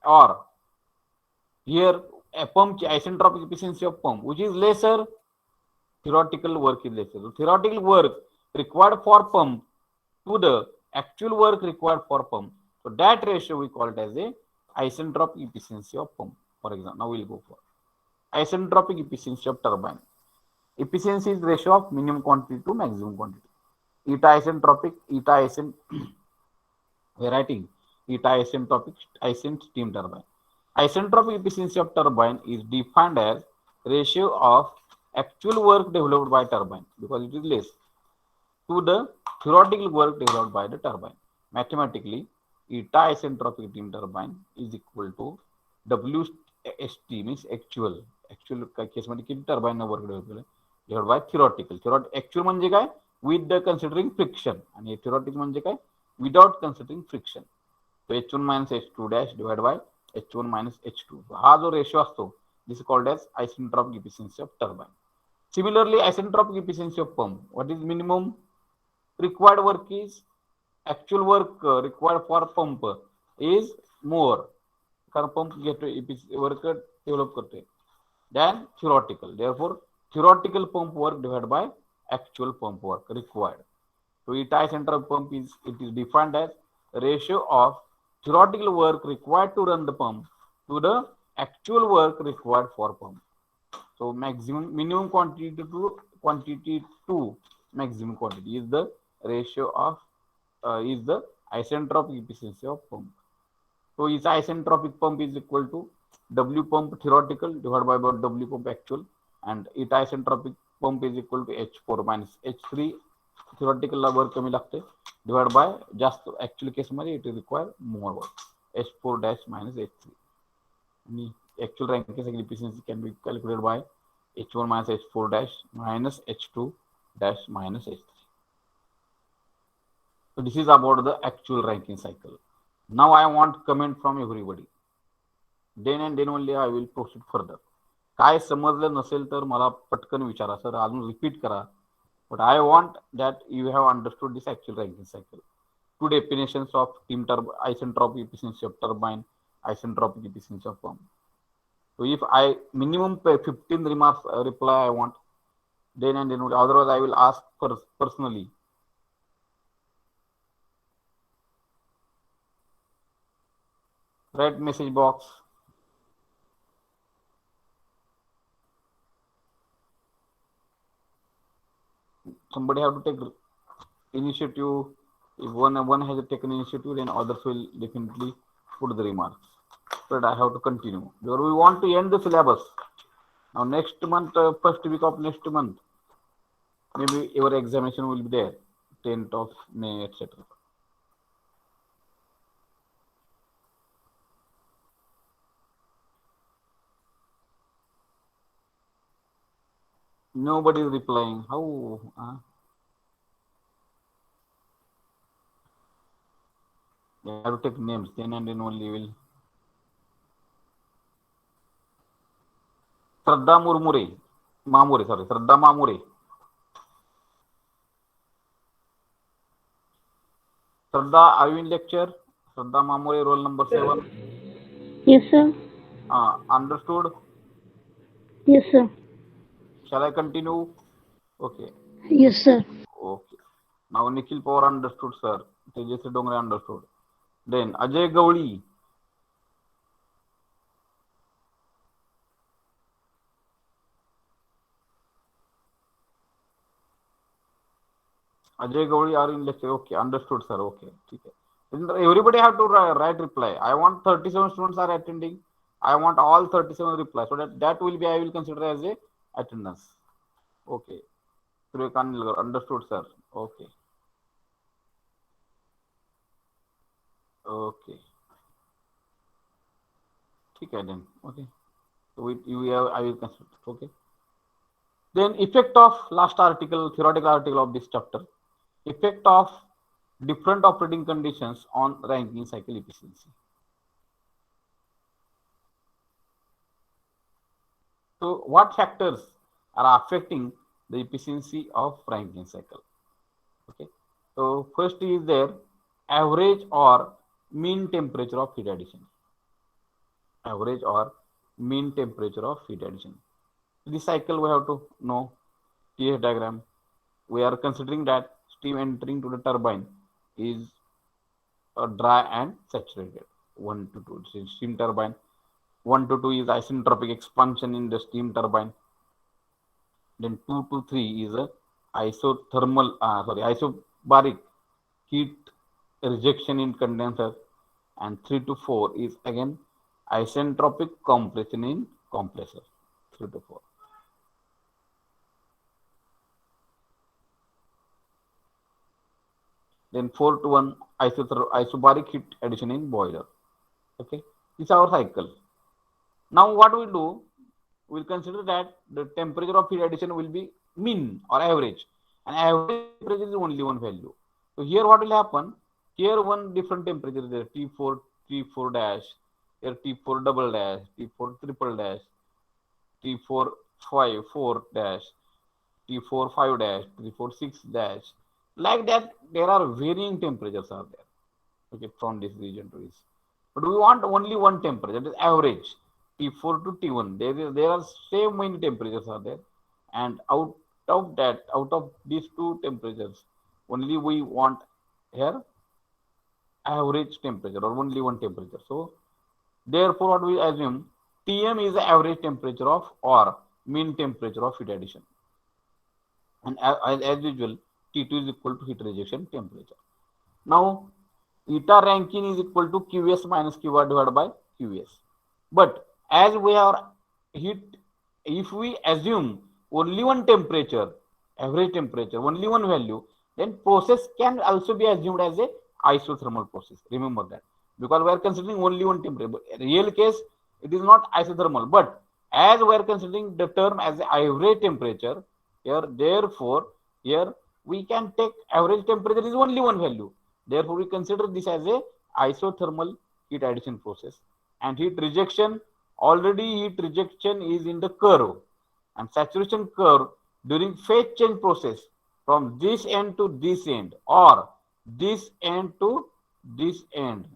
Or here a pump isentropic efficiency of pump which is lesser, theoretical work is lesser. So theoretical work required for pump to the actual work required for pump, so that ratio we call it as a isentropic efficiency of pump. For example, now we'll go for isentropic efficiency of turbine. Efficiency is ratio of minimum quantity to maximum quantity. Eta isentropic, eta isen we are writing eta isentropic isen steam turbine. Isentropic efficiency of turbine is defined as ratio of actual work developed by turbine, because it is less, to the theoretical work developed by the turbine. Mathematically, eta isentropic steam turbine is equal to WST means actual केसमध्ये किती turbine work develop केलं divide by theoretical. Actual म्हणजे काय, with the considering friction, आणि theoretical म्हणजे काय, without considering friction. H1 minus H2 dash divide by H1 minus H2. हा जो रेशो असतो this called as isentropic efficiency of turbine. Similarly, isentropic efficiency of pump, what is minimum required work is actual work required for pump is more, कारण pump घेतोय work develop करतोय than theoretical. Therefore, theoretical pump work divided by actual pump work required. So, eta isentropic pump is defined as ratio of theoretical work required to run the pump to the actual work required for pump. So minimum quantity to maximum quantity is the ratio of is the isentropic efficiency of pump. So its isentropic pump is equal to W pump theoretical divided by W pump actual, and its isentropic pump is equal to H4 minus H3 theoretical La work कमी लागते divided by जास्त actual case मध्ये it require more work, H4 dash minus H3. आणि actual ranking efficiency can be calculated by H1 minus H4 dash minus H2 dash minus H3. So this is about the actual ranking cycle. Now I want comment from everybody. Then and then only I will proceed further. काय समजलं नसेल तर मला पटकन विचारा sir, अजून repeat करा. But I want that you have understood this actual ranking cycle. Two definitions of steam turbine, isentropic efficiency of turbine, isentropic efficiency of pump. So if I minimum 15 remarks reply I want, then and then only, otherwise I will ask personally. Write message box. Somebody have to take initiative. If one has taken initiative, then others will definitely put the remarks. But I have to continue. Because we want to end the syllabus. Now next month, first week of next month, Maybe your examination will be there, 10th of May, etc. Nobody is replying. How? You have to take names, then and then only will. Shraddha Murmure. Mamure, sorry. Shraddha Mamure. Shraddha, are you in lecture? Shraddha Mamure, roll number 7. Yes, sir. Understood? Yes, sir. Shall I continue? Okay. Yes, sir. Okay. Now Nikhil Power understood, sir. Tejasvi Dongre understood. Then Ajay Gowli. Ajay Gowli are in lecture. Okay, understood, sir. Okay. Okay. Everybody have to write reply. I want 37 students are attending. I want all 37 reply. So that will be, I will consider as a attendance. Okay. Understood, sir. Okay. Okay. Okay then. Okay. So you have, I will consider. Okay. Then effect of last article, theoretical article of this chapter. Effect of different operating conditions on Rankine cycle efficiency. So what factors are affecting the efficiency of Rankine cycle? Okay. So first is there average or mean temperature of heat addition. Average or mean temperature of heat addition. This cycle we have to know TS diagram. We are considering that steam entering to the turbine is dry and saturated. 1 to 2 steam turbine. 1 to 2 is isentropic expansion in the steam turbine. Then 2 to 3 is a isobaric heat rejection in condenser, and 3 to 4 is again isentropic compression in compressor. 3 to 4. Then 4 to 1 isobaric heat addition in boiler. Okay, this is our cycle. Now what we do, we'll consider that the temperature of heat addition will be mean or average, and average temperature is only one value. So here what will happen, here one different temperature is there, T4 T4 dash, here T4 double dash, T4 triple dash, T4 5 4 dash, T4 5 dash, T4 6 dash. Like that, there are varying temperatures are there. Okay, from this region to this. But we want only one temperature, that is average. T4 to T1. There are same many temperatures are there. And out of these two temperatures, only we want here average temperature or only one temperature. So therefore what we assume, Tm is the average temperature of or mean temperature of heat addition. And as usual, T2 is equal to heat rejection temperature. Now eta Rankine is equal to Qs minus Qr divided by Qs. But as we are heat, if we assume only one temperature, average temperature, only one value, then process can also be assumed as a isothermal process. Remember that. Because we are considering only one temperature. But in real case, it is not isothermal. But as we are considering the term as average temperature, here, therefore, here we can take average temperature is only one value. Therefore, we consider this as a isothermal heat addition process. And heat rejection, already heat rejection is in the curve. And saturation curve during phase change process from this end to this end or this end to this end.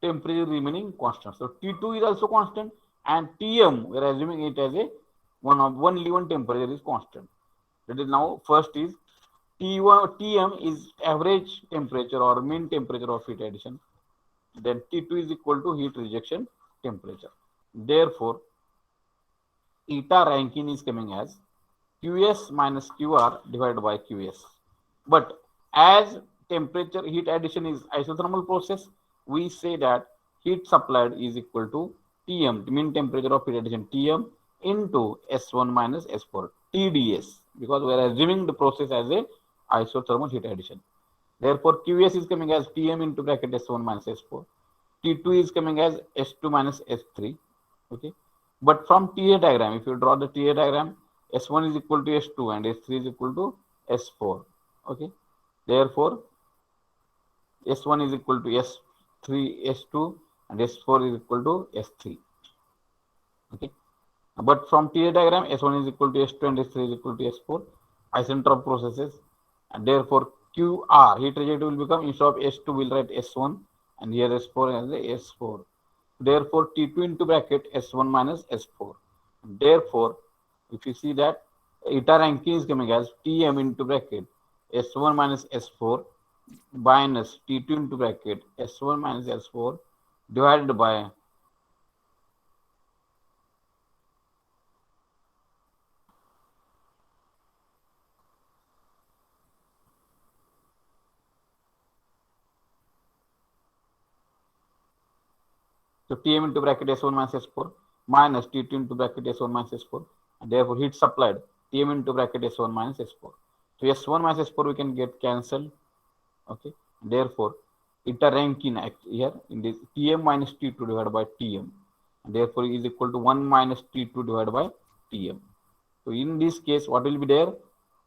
Temperature remaining constant. So T2 is also constant, and Tm we are assuming it as a only one temperature is constant. That is now first is T1 Tm is average temperature or mean temperature of heat addition. Then T2 is equal to heat rejection temperature. Therefore, eta Rankine is coming as Qs minus Qr divided by Qs. But as temperature heat addition is isothermal process, we say that heat supplied is equal to Tm, mean temperature of heat addition Tm into S1 minus S4, TDS, because we are assuming the process as a isothermal heat addition. Therefore, QS is coming as Tm into bracket S1 minus S4. T2 is coming as S2 minus S3. Okay. But from TA diagram, if you draw the TA diagram, S1 is equal to S2 and S3 is equal to S4. Okay. Therefore, S1 is equal to S3, S2 and S4 is equal to S3. Okay. But from TA diagram, S1 is equal to S2 and S3 is equal to S4, isentropic processes, and therefore QR, heat rejected will become, instead of S2, we'll write S1, and here S4 as the S4. Therefore, T2 into bracket S1 minus S4. Therefore, if you see that eta Rankine is coming as Tm into bracket S1 minus S4 minus T2 into bracket S1 minus S4 divided by so Tm into bracket S1 minus S4 minus T2 into bracket S1 minus S4. And therefore, heat supplied Tm into bracket S1 minus S4. So S1 minus S4 we can get cancelled. Okay. Therefore, eta Rankine here in this Tm minus T2 divided by Tm. And therefore, is equal to 1 minus T2 divided by Tm. So in this case, what will be there?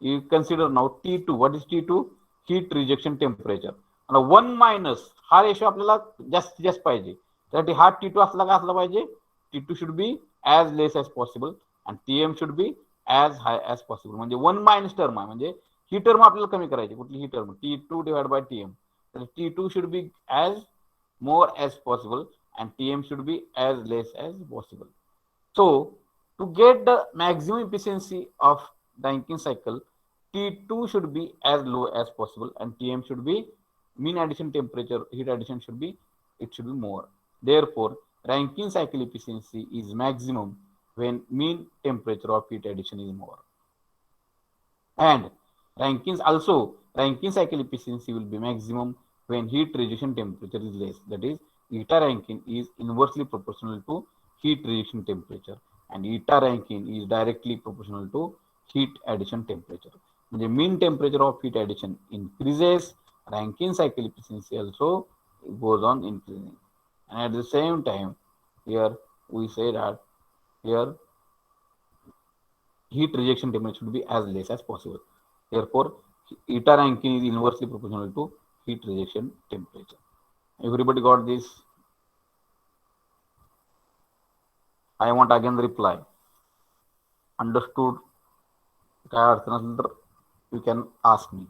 You consider now T2. What is T2? Heat rejection temperature. And 1 minus हा ratio आपल्याला जास्तीत जास्त पाहिजे. त्यासाठी हा T2 असला का असला पाहिजे? T2 should be as less as possible and Tm should be as high as possible. म्हणजे 1 minus term आहे, म्हणजे ही टर्म आपल्याला कमी करायची. कुठली ही term? T2 divided by Tm. तर T2 should be as more as possible and Tm should be as less as possible. So to get the maximum efficiency of Rankine cycle, T2 should be as low as possible and Tm should be mean addition temperature, heat addition should be more. Therefore, Rankine cycle efficiency is maximum when mean temperature of heat addition is more. And Rankine cycle efficiency will be maximum when heat rejection temperature is less. That is, eta Rankine is inversely proportional to heat rejection temperature and eta Rankine is directly proportional to heat addition temperature. The mean temperature of heat addition increases, Rankine cycle efficiency also goes on increasing. And at the same time, here we say that here heat rejection temperature should be as less as possible. Therefore, eta Rankine is inversely proportional to heat rejection temperature. Everybody got this? I want again the reply. Understood? काय अडचण असेल तर you can ask me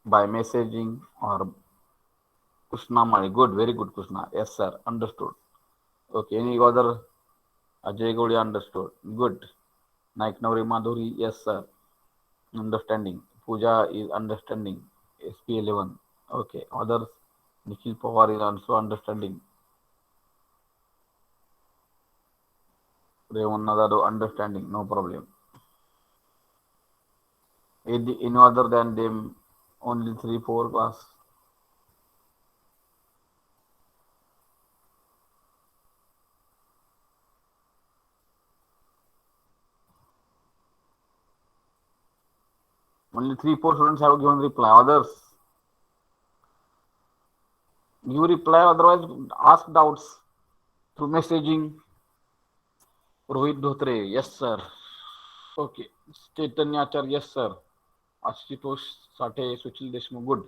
by messaging or Krishna Mali. Good, very good, Krishna. Yes, sir. Understood. Okay. Any other? Ajay Godi understood. Good. Naiknauri Madhuri. Yes, sir. Understanding. Pooja is understanding. SP11. Okay. Others? Nikhil Pawar is also understanding. Revanadado understanding. No problem. Any other than them? Only 3-4 class. Only 3-4 students have given reply. Others, you reply. Otherwise, ask doubts through messaging. Rohit Dhotre, yes sir. Okay. Chaitanya Achar, yes sir. Ashutosh Sate, Suchil Deshmukh, good.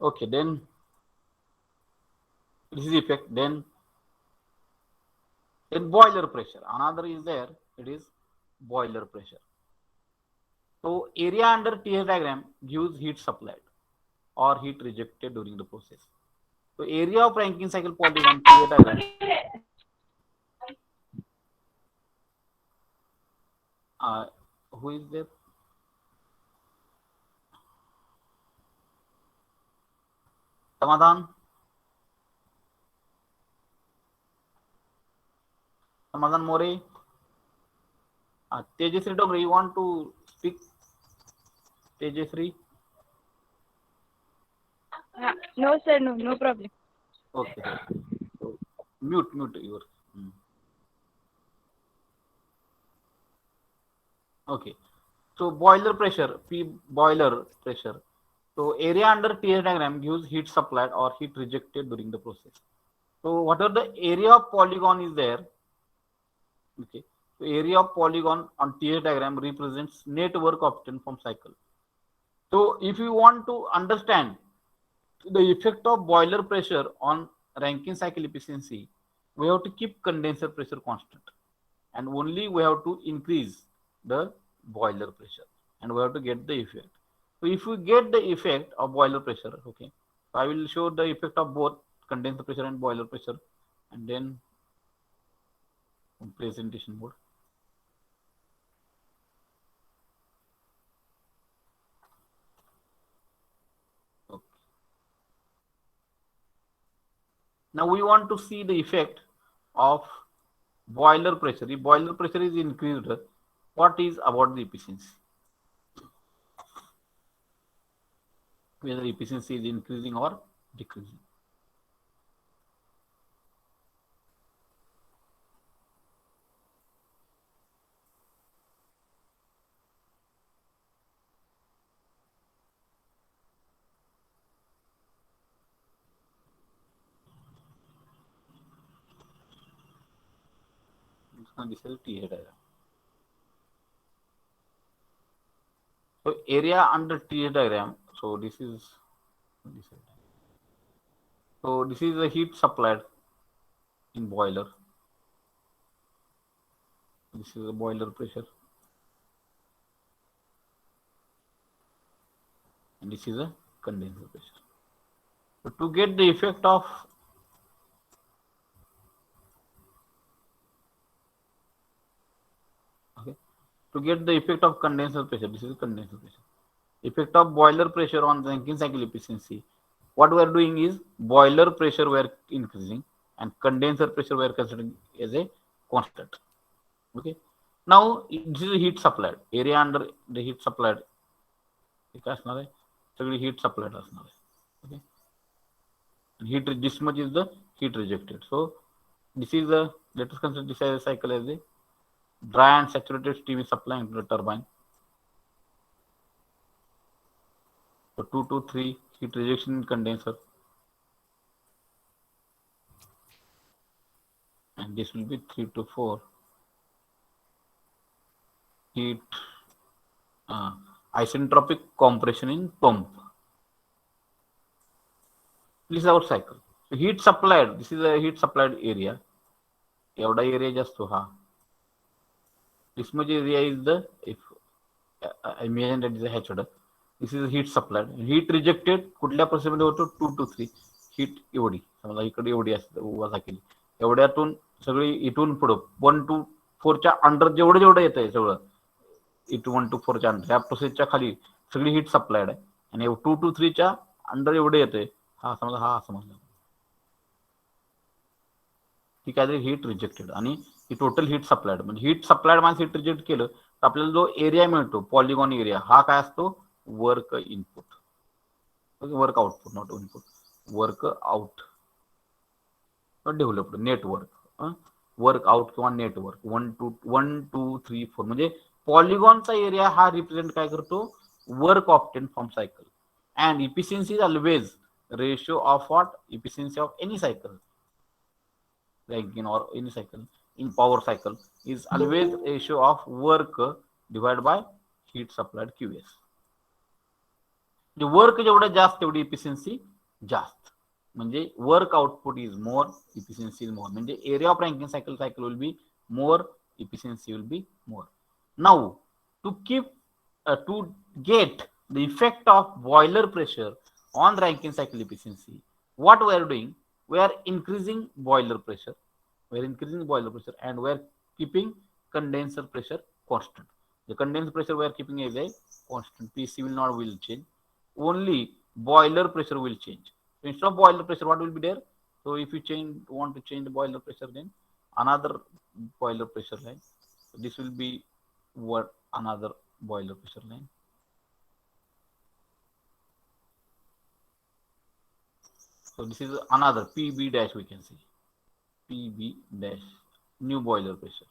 Okay, then this is the effect. Then boiler pressure. Another is there. It is boiler pressure. So area under TS diagram gives heat supplied or heat rejected during the process. So area of Rankine cycle polygon TS diagram. Who is there? Samadan? Samadan More? Tejasri Dogre, you want to speak? Tejasri? No, sir, no problem. Okay. So, mute your. Okay. So boiler pressure, P boiler pressure. So area under TS diagram gives heat supplied or heat rejected during the process. So whatever the area of polygon is there, okay. So area of polygon on TS diagram represents net work obtained from cycle. So if you want to understand the effect of boiler pressure on Rankine cycle efficiency, we have to keep condenser pressure constant, and only we have to increase the boiler pressure, and we have to get the effect. So if we get the effect of boiler pressure, okay, so I will show the effect of both condenser pressure and boiler pressure, and then presentation mode. Okay. Now we want to see the effect of boiler pressure. If boiler pressure is increased, what is about the efficiency? Whether efficiency is increasing or decreasing. This is TH diagram. So area under TH diagram. So this is so this is the heat supplied in boiler. This is the boiler pressure, and this is a condenser pressure. So to get the effect of okay, to get the effect of condenser pressure, this is condenser pressure. Effect of boiler pressure on Rankine cycle efficiency. What we are doing is boiler pressure we are increasing and condenser pressure we are considering as a constant. Okay. Now this is heat supplied. Area under the heat supplied. ठीक असणार आहे सगळी heat supplied असणार आहे. Okay. And heat this much is the heat rejected. So this is the let us consider this as a cycle as a dry and saturated steam is supplying to the turbine. So 2 to 3 heat rejection in condenser, and this will be 3 to 4 heat isentropic compression in pump. This is our cycle. So heat supplied, this is a heat supplied area. एवढा area just to ha. This much area is the if I imagine that is a hatched. This is heat supplied. Heat rejected कुठल्या process मध्ये होतो 2 to 3 heat एवढी समजा इकडे एवढी असते उभा केली एवढ्यातून सगळी इथून पुढे 1 to 4 च्या अंडर जेवढं जेवढं येत आहे सगळं इट 1 to 4 च्या अंडर या प्रोसेसच्या खाली सगळी हीट सप्लायड आहे आणि 2 to 3 च्या अंडर एवढे येते हा समजा हा समजला ही काहीतरी हीट रिजेक्टेड आणि ही टोटल हीट सप्लायड म्हणजे हीट सप्लायड माणूस हीट रिजेक्ट केलं तर आपल्याला जो एरिया मिळतो पॉलिगॉन एरिया हा काय असतो work input work output not input work out developed network work out किंवा नेटवर्क 1 2 3 4 म्हणजे पॉलिगॉनचा एरिया हा रिप्रेझेंट काय करतो work obtain from cycle and efficiency is always ratio of what efficiency of any cycle Rankine or any cycle in power cycle is always ratio of work divided by heat supplied QS. The work जेवढं जास्त तेवढी efficiency जास्त म्हणजे work output is more efficiency is more म्हणजे area of Rankine cycle will be more efficiency will be more. Now to keep to get the effect of boiler pressure on Rankine cycle efficiency, what we are doing, we are increasing boiler pressure, and we are keeping condenser pressure constant. The condenser pressure we are keeping as a constant. PC will change. Only boiler pressure will change. So instead of boiler pressure, what will be there? So if you want to change the boiler pressure, then another boiler pressure line. So this will be what another boiler pressure line. So this is another PB dash we can see. PB dash new boiler pressure.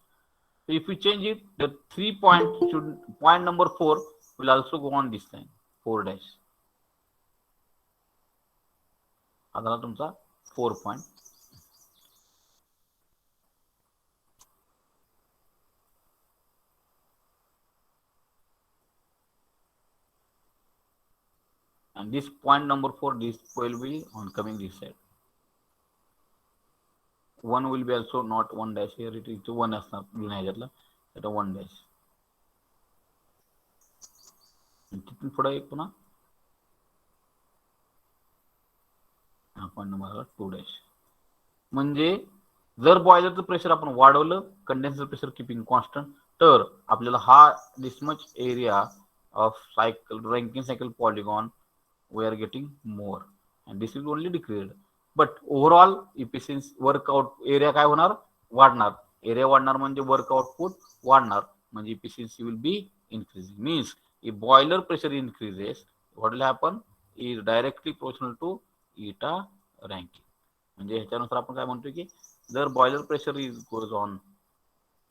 So if we change it, the 3 point should point number 4 will also go on this line 4 dash. हा झाला तुमचा 4 point. And this point number 4, this will be on coming this side. 1 will be also not 1 dash here, it is 1 असणार जुन्या ह्याच्यातला, आता 1 dash. तिथून पुढे एक पुन्हा हा पॉईंट नंबर 2 डॅश. म्हणजे जर बॉयलरचं प्रेशर आपण वाढवलं, कंडेन्सर प्रेशर किपिंग कॉन्स्टंट, तर आपल्याला हा this much area of cycle Rankine cycle polygon we are getting more and this will only decrease, but overall efficiency work out area काय होणार, वाढणार. एरिया वाढणार म्हणजे वर्क आउटपुट वाढणार, म्हणजे efficiency will be increasing. Means if boiler pressure increases, what will happen is directly proportional to eta ranking. म्हणजे ह्याच्यानुसार आपण काय म्हणतो की जर boiler pressure is goes on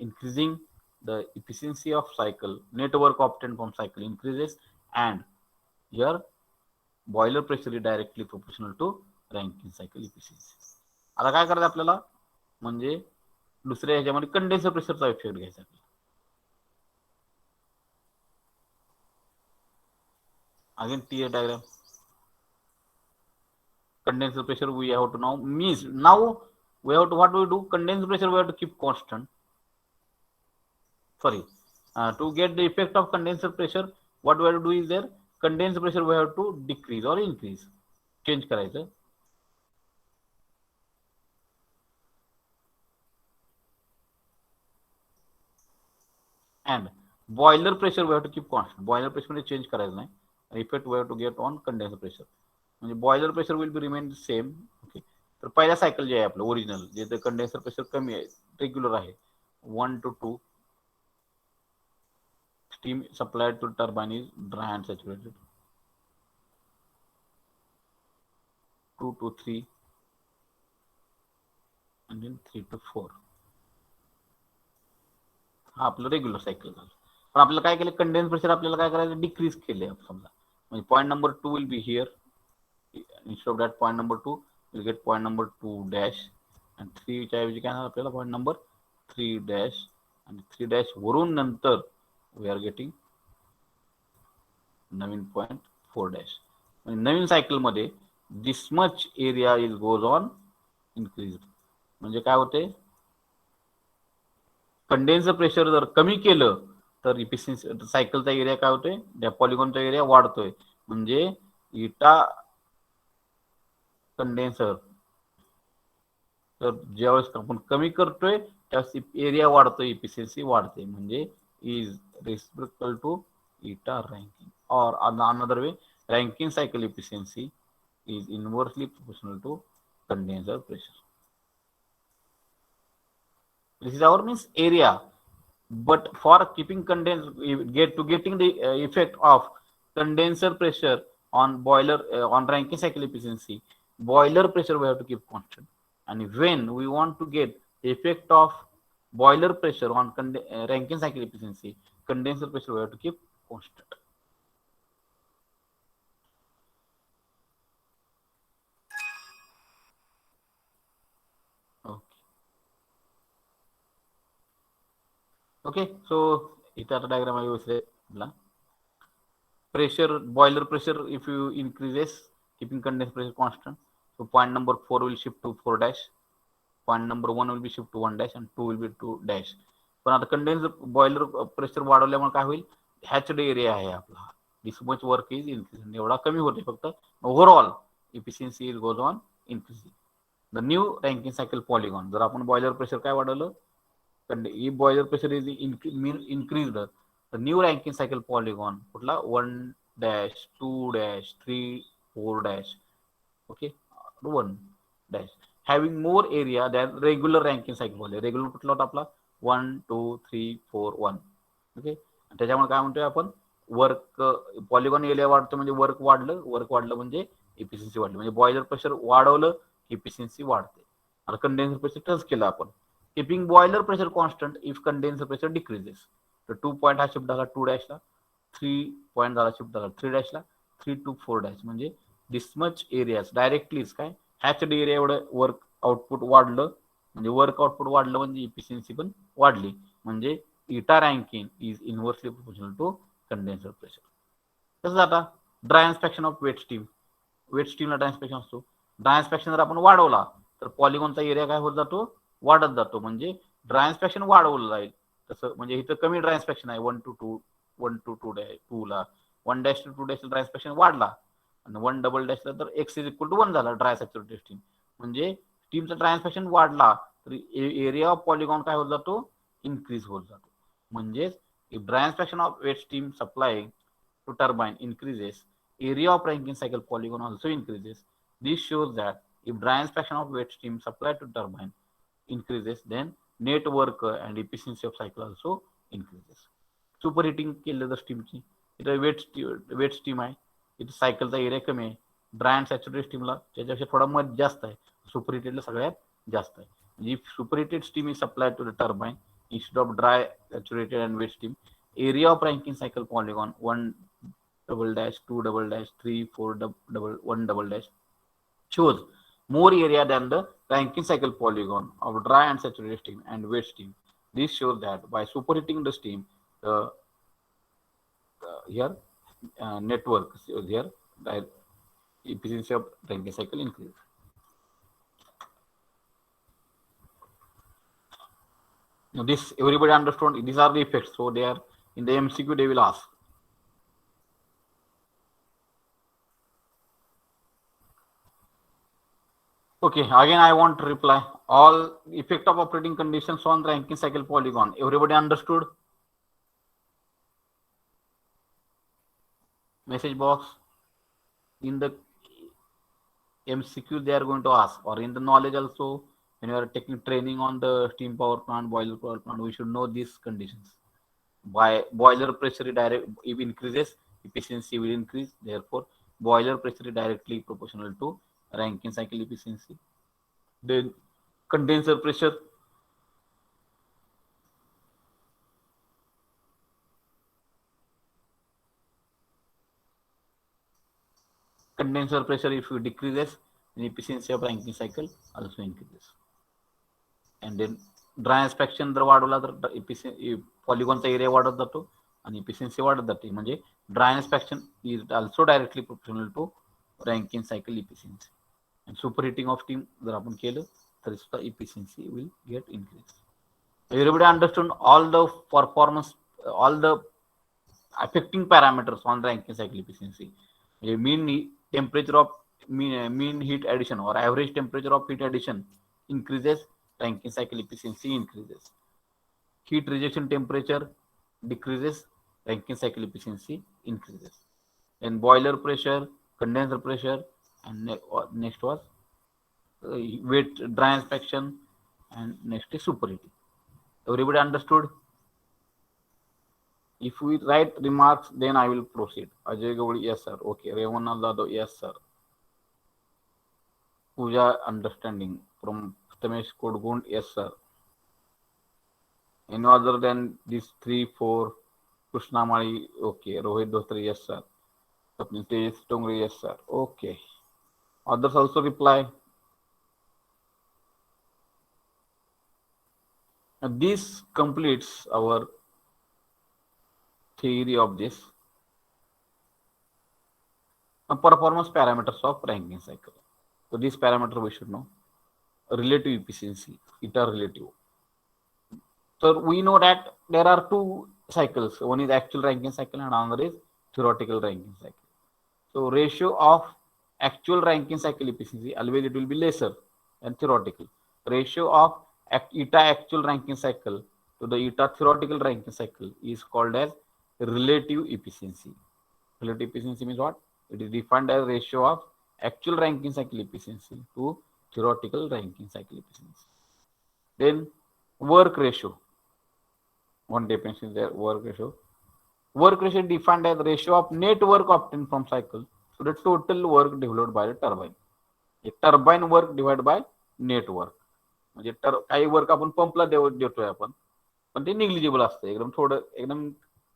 increasing, the efficiency of cycle, net work obtained from cycle increases, and here boiler pressure is directly proportional to Rankine cycle efficiency. आता काय करायचं आपल्याला, म्हणजे दुसऱ्या ह्याच्यामध्ये कंडेन्सर प्रेशरचा इफेक्ट घ्यायचा. Again T diagram. Condenser pressure we have to now means now we have to what we do, condenser pressure we have to keep constant. Sorry, to get the effect of condenser pressure, what we have to do is there condenser pressure we have to decrease or increase, change करायचं. And boiler pressure we have to keep constant. Boiler pressure मध्ये change करायचं नाही. Effect we have to get on condenser pressure. म्हणजे boiler pressure will be remain same. Okay, तर पहिल्या cycle जे आहे आपलं original, जे condenser pressure कमी आहे, रेग्युलर आहे, 1 to 2 steam supplied to turbine is dry and saturated. 2 to 3 and then 3 to 4. हा आपलं रेग्युलर सायकल झालं. पण आपल्याला काय केलं, कंडेन्स प्रेशर आपल्याला काय करायचं, डिक्रीज केले समजा. म्हणजे point number 2 will be here. Instead of that point number 2, we'll get point number 2 dash and 3 च्या ऐवजी काय होणार आपल्याला point number 3 dash आणि 3 dash वरून नंतर we are getting Naveen point 4 dash. म्हणजे नवीन सायकल मध्ये this much area is goes on increased. म्हणजे काय होते, कंडेन्सर प्रेशर जर कमी केलं तर इफिशियन्सी सायकलचा एरिया काय होतोय, त्या पॉलिगॉनचा एरिया वाढतोय. म्हणजे इटा कंडेन्सर तर ज्यावेळेस आपण कमी करतोय त्यावेळेस एरिया वाढतोय, इफिशियन्सी वाढते. म्हणजे is reciprocal to eta Rankine, और another way Rankine cycle efficiency is inversely proportional to condenser pressure. This is our means area, but for keeping getting the effect of condenser pressure on boiler on Rankine cycle efficiency, boiler pressure we have to keep constant, and when we want to get the effect of boiler pressure on Rankine cycle efficiency, condenser pressure we have to keep constant. Okay, so इथे आता diagram आहे व्यवस्थित. Pressure, boiler pressure, if you increases, keeping condenser pressure constant, so point number 4 will shift to 4 dash, point number 1 will be shift to 1 dash, and 2 will be 2 dash. पण आता condenser boiler pressure वाढवल्यामुळे काय होईल, हॅच्ड area आहे आपला, this much work is increase, एवढा कमी होते फक्त. Overall efficiency is goes on increasing. The new ranking cycle polygon, जर आपण बॉयलर प्रेशर काय वाढवलं, if boiler pressure is increased, the new Rankine cycle polygon कुठला 1 dash 2 dash 3 4 dash, okay, 1 dash having more area than regular Rankine cycle polygon. Regular कुठला होता आपला 1 2 3 4 1, okay. त्याच्यामुळे काय म्हणतोय आपण, वर्क पॉलिगॉन एरिया वाढतो म्हणजे वर्क वाढलं म्हणजे इफिशियन्सी वाढली. म्हणजे बॉयलर प्रेशर वाढवलं इफिशियन्सी वाढते. आता कंडेन्सर प्रेशर टच केलं आपण, keeping boiler pressure constant if condenser pressure decreases. तर 2 पॉईंट हा शिफ्ट झाला 2 डॅशला, 3 पॉईंट झाला शिफ्ट झाला 3 डॅशला, 3 to 4 डॅश म्हणजे दिस मच एरियाज डायरेक्टलीच काय हॅच्ड एरिया एवढं वर्क आउटपुट वाढलं म्हणजे वर्क आउटपुट वाढलं म्हणजे इफिशियन्सी पण वाढली म्हणजे eta Rankine is inversely proportional to condenser pressure. तसंच आता ड्राय इन्स्पेक्शन ऑफ वेट स्टीमला ड्राय इन्स्पेक्शन असतो. ड्राय इन्स्पेक्शन जर आपण वाढवला तर पॉलिगॉनचा एरिया काय होत जातो वाढत जातो म्हणजे ड्राय इन्स्पेक्शन वाढवलं जाईल. तसं म्हणजे इथं कमी ड्राय इन्स्पेक्शन आहे 1 to 2 ला 1 dash to 2 dash dry inspection वाढला आणि 1 डबल डॅशला तर x इज इक्वल टू 1 झाला ड्राय सॅच्युरेटेड स्टीम म्हणजे स्टीमचा ड्राय इन्स्पेक्शन वाढला तर एरिया ऑफ पॉलिगॉन काय होत जातो इन्क्रीज होत जातो. म्हणजेच if dry inspection of wet steam supply to turbine increases, area of Rankine cycle polygon also increases. This shows that if dry inspection of wet steam supplied to turbine increases, then net work and efficiency of cycle also increases. Superheating केलं तर स्टीमची इथं wait steam आहे इथं सायकलचा area कमी आहे dry and saturated स्टीमला त्याच्यापेक्षा थोडा मध जास्त आहे सुपरहिटेडला सगळ्यात जास्त आहे. म्हणजे superheated steam is supplied to the turbine instead of dry saturated and wet steam area of Rankine cycle polygon 1 double dash 2 double dash 3 4 double 1 double dash shows more area than the Rankine cycle polygon of dry and saturated steam and wet steam. This shows that by superheating the steam here network here the efficiency of Rankine cycle increases. Now this everybody understood. These are the effects. So they are in the MCQ. They will ask. Okay. Again, I want to reply. All effect of operating conditions on Rankine cycle polygon. Everybody understood? Message box. In the MCQ, they are going to ask, or in the knowledge also. When you are taking training on the steam power plant, boiler power plant, we should know these conditions. By boiler pressure direct if increases, efficiency will increase. Therefore, boiler pressure is directly proportional to Rankine cycle efficiency. Then condenser pressure. Condenser pressure if it decreases, then efficiency of Rankine cycle also increases. And then dry inspection जर वाढवला तर पॉलिगॉनचा area वाढत जातो आणि efficiency वाढत जाते म्हणजे dry inspection is also directly proportional to Rankine cycle efficiency. आणि सुपरहिटिंग ऑफ स्टीम जर आपण केलं तरी सुद्धा efficiency will get increase. Everybody understand all the performance all the affecting parameters on Rankine cycle efficiency म्हणजे mean temperature of mean heat addition और average temperature of heat addition increases, Rankine cycle efficiency increases. Heat rejection temperature decreases, Rankine cycle efficiency increases. Then boiler pressure, condenser pressure, and next was wet dry inspection, and next is superheating. Everybody understood? If we write remarks, then I will proceed. Ajay Gowdi, yes sir. Okay. Revana Lado, yes sir. Pooja understanding from Tamesh Kodgund, yes sir. Any other than these 3, 4, Krishna Mali, okay. Rohit Dostri, yes sir. Sapnitesh Tongre, yes sir. Okay. Others also reply. And this completes our theory of this performance parameters of Rankine cycle. So this parameter we should know. Relative efficiency, eta relative. So we know that there are two cycles. One is actual Rankine cycle and another is theoretical Rankine cycle. So ratio of actual Rankine cycle efficiency, always it will be lesser than theoretical. Ratio of eta actual Rankine cycle to the eta theoretical Rankine cycle is called as relative efficiency. Relative efficiency means what? It is defined as ratio of actual Rankine cycle efficiency to theoretical Rankine cycle efficiency. Then work ratio. One definition is there, work ratio. Work ratio defined as ratio of net work obtained from cycle to the total work developed by the turbine. A turbine work divided by net work. म्हणजे काही work आपण पंपला देतोय आपण, पण ते negligible असतं एकदम थोडं, एकदम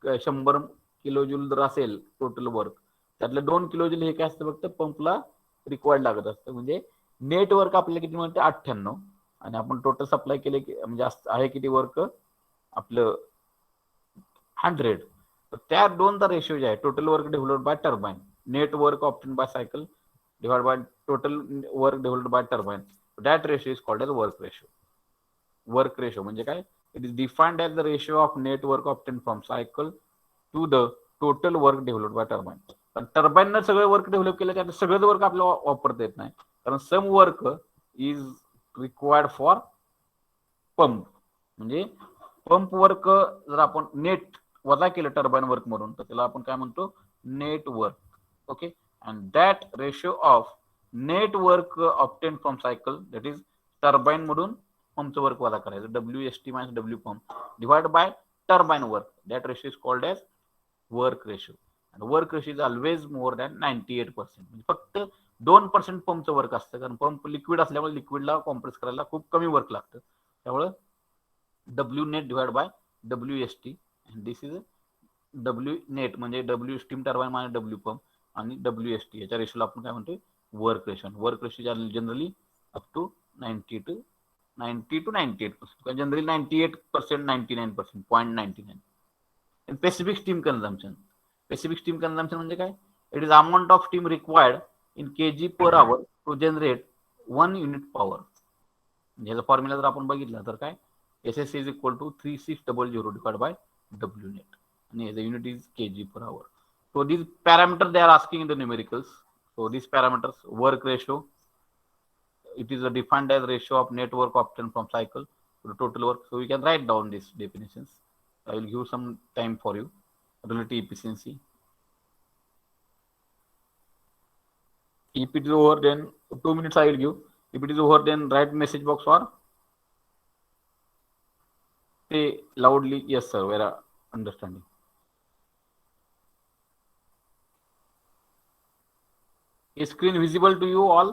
100 किलोजूल जर असेल टोटल वर्क, त्यातलं 2 किलोजूल हे काय असतं फक्त पंपला रिक्वायर्ड लागत असतं. म्हणजे नेट वर्क आपल्याला किती म्हणते 98, आणि आपण टोटल सप्लाय केले की म्हणजे आहे किती वर्क आपलं 100. तर त्या दोनचा रेशिओ जे आहे total work developed by turbine, net work obtain by cycle divided by total work developed by turbine, that ratio is called as work ratio. Work ratio म्हणजे काय? It is defined as the ratio of net work obtained from cycle to the total work developed by turbine. पण टर्बाईननं सगळं work develop केलं त्यात सगळंच work आपल्याला वापरता येत नाही, कारण some work is required for pump. म्हणजे पंप वर्क जर आपण नेट वजा केलं टर्बाईन वर्क म्हणून, तर त्याला आपण काय म्हणतो? Net work. Okay, and that ratio of net work obtained from cycle, that is turbine मधून पंपचं वर्क वजा करायचं, WST minus W pump divided by turbine work, that ratio is called as work ratio. and work ratio is always more than 98%. म्हणजे फक्त 2% पंपचं work असतं, कारण pump liquid असल्यामुळे लिक्विडला compress करायला खूप कमी वर्क लागतं. त्यामुळे W net divided by WST, and this is W net म्हणजे W steam turbine minus W pump, आणि WST याच्या रेशोला आपण काय म्हणतो? Work ratio. Work ratio generally up to 90 to 98%, generally 98%, 99%, 0.99. Specific steam consumption. Specific steam consumption म्हणजे काय? It is amount of steam required in kg per hour to generate 1 unit power. याचा formula जर आपण बघितला तर काय? SS is equal to 3600 divided by W net, and the unit is kg per hour. So these parameters they are asking in the numericals. So these parameters, work ratio, it is defined as ratio of net work obtained from cycle to the total work. So we can write down these definitions. I will give some time for you. Relative efficiency. If it is over, then 2 minutes I will give. If it is over, then write message box or say loudly, yes sir, we are understanding. Is screen visible to you all?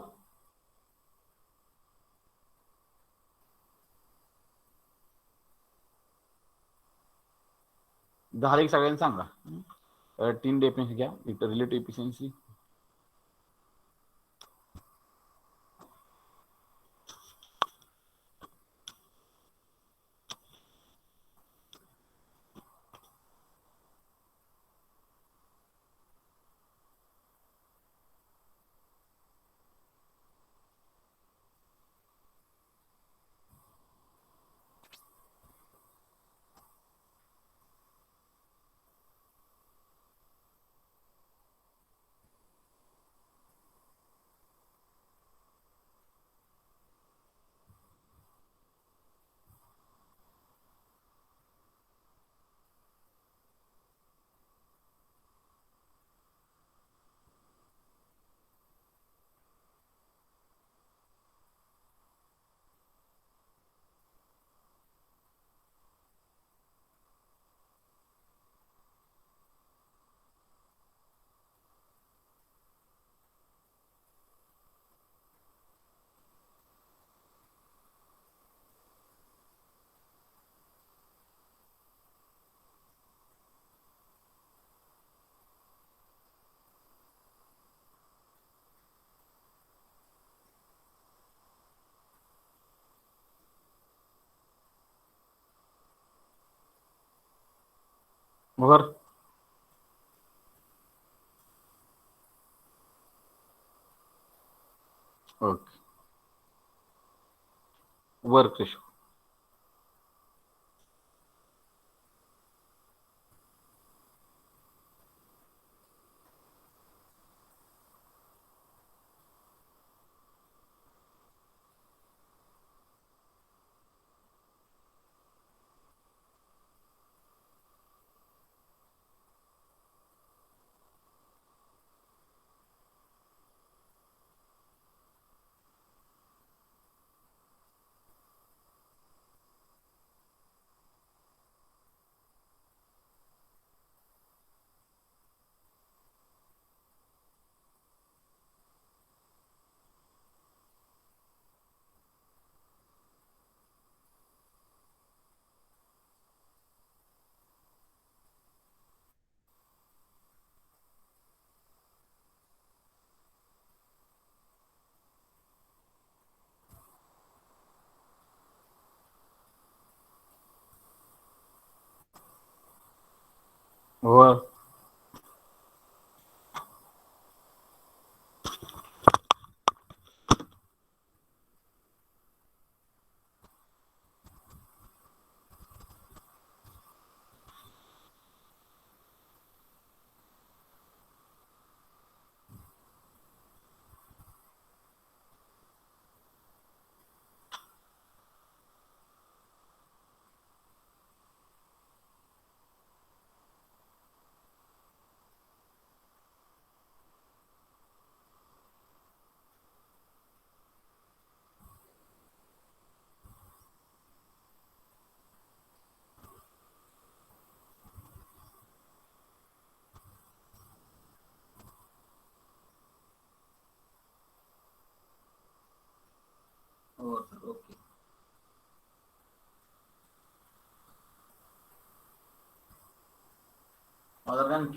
झाले की सगळ्यांनी सांगा. 3 definition घ्या. Relative efficiency, over. Okay, work ratio. Over. Over, sir. Okay. Other than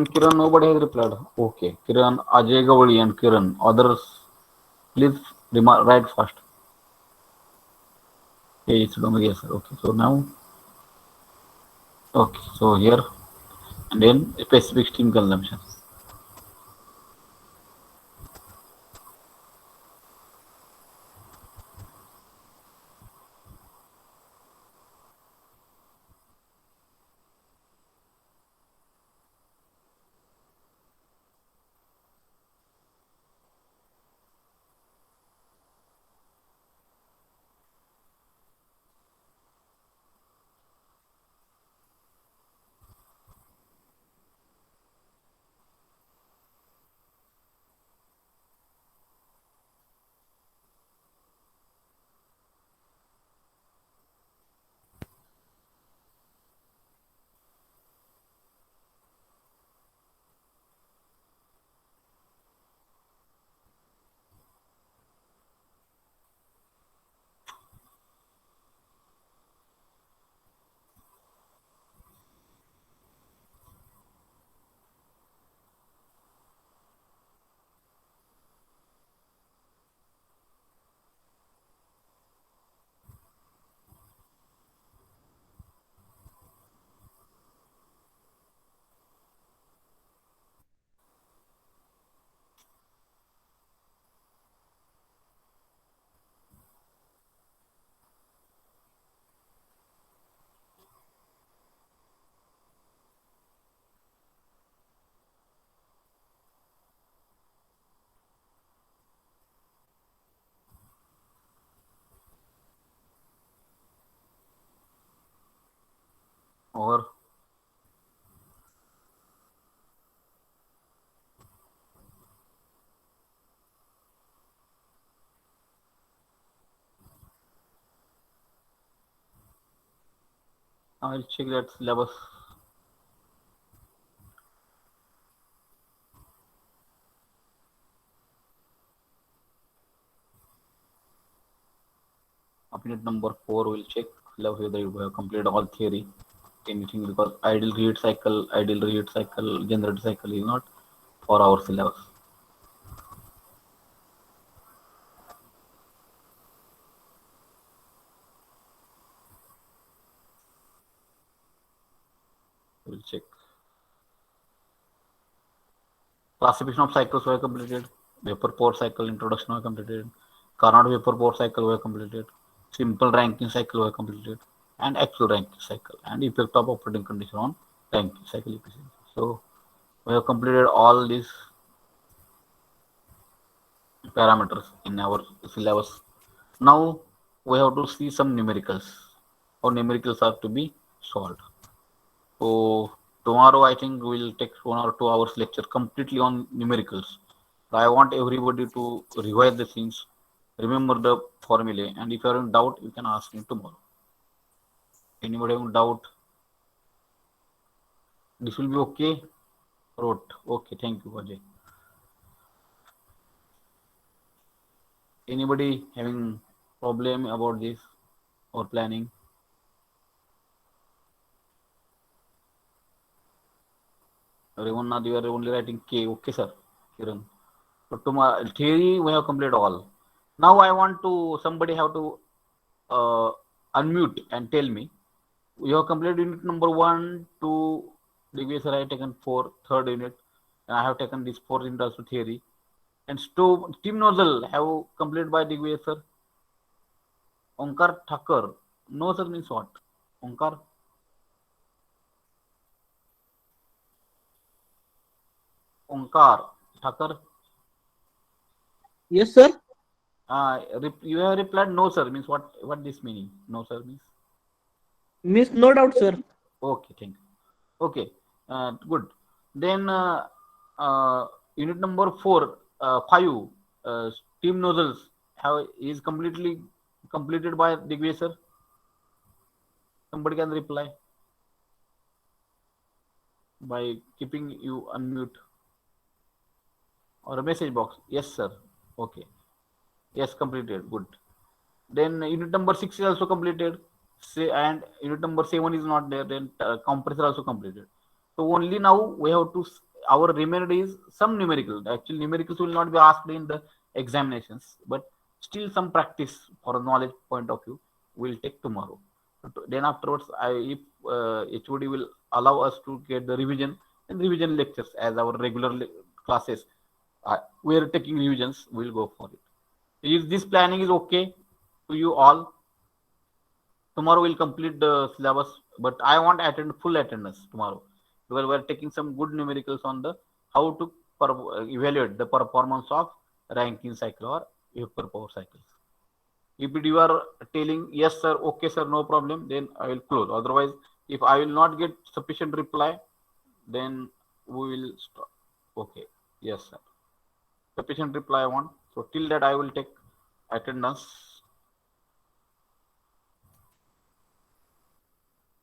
Kiran, nobody has replied. Okay. Kiran, Ajay Gavali and Kiran. Others, please write first. Hey, it's Domagi, sir. Okay. So now, okay. So here, and then specific steam consumption. Or I'll check that syllabus. Unit number 4 will check whether you have completed all theory, anything, because ideal reheat cycle, generator cycle is not for our syllabus. We'll check. Classification of cycles were completed. Vapor power cycle introduction were completed. Carnot vapor power cycle were completed. Simple Rankine cycle were completed. And actual Rankine cycle and effect of operating condition on Rankine cycle efficiency. So we have completed all these parameters in our syllabus. Now we have to see some numericals. How numericals are to be solved. So tomorrow I think we'll take 1 or 2 hours lecture completely on numericals. I want everybody to revise the things, remember the formulae, and if you are in doubt, you can ask me tomorrow. Anybody have doubt? This will be okay? Wrote. Okay, thank you, Ajay. Anybody having problem about this or planning? Revonna, you are only writing K. Okay, sir. Kiran. So tomorrow theory we have completed all. Now I want to somebody have to unmute and tell me You have completed unit number 1, 2, degree sir, I have taken 4, third unit, and I have taken this 4th unit also theory. And steam nozzle have completed by degree sir. Onkar Thakur. No sir means what? Onkar? Onkar Thakur. Yes, sir. You have replied no sir means what this meaning? No sir means? Miss, no doubt, sir. Okay, thank you. Okay, good. Then unit number 4, 5, steam nozzles is completely completed by degree sir. Somebody can reply by keeping you unmute or a message box. Yes sir. Okay. Yes, completed. Good. Then unit number 6 is also completed. And unit number 7 is not there. Then compressor also completed. So only now we have to, our remainder is some numerical. Actually, numericals will not be asked in the examinations, but still some practice for a knowledge point of view we'll take tomorrow. Then afterwards, if HOD will allow us to get the revision and revision lectures as our regular classes, we are taking revisions, we'll go for it. If this planning is okay to you all, tomorrow we'll complete the syllabus, but I want full attendance tomorrow because we're taking some good numericals on the how to evaluate the performance of Rankine cycle or vapor power cycles. If you are telling yes sir, okay sir, no problem, then I will close. Otherwise, if I will not get sufficient reply, then we will stop. Okay, yes sir. Sufficient reply I want. So till that I will take attendance.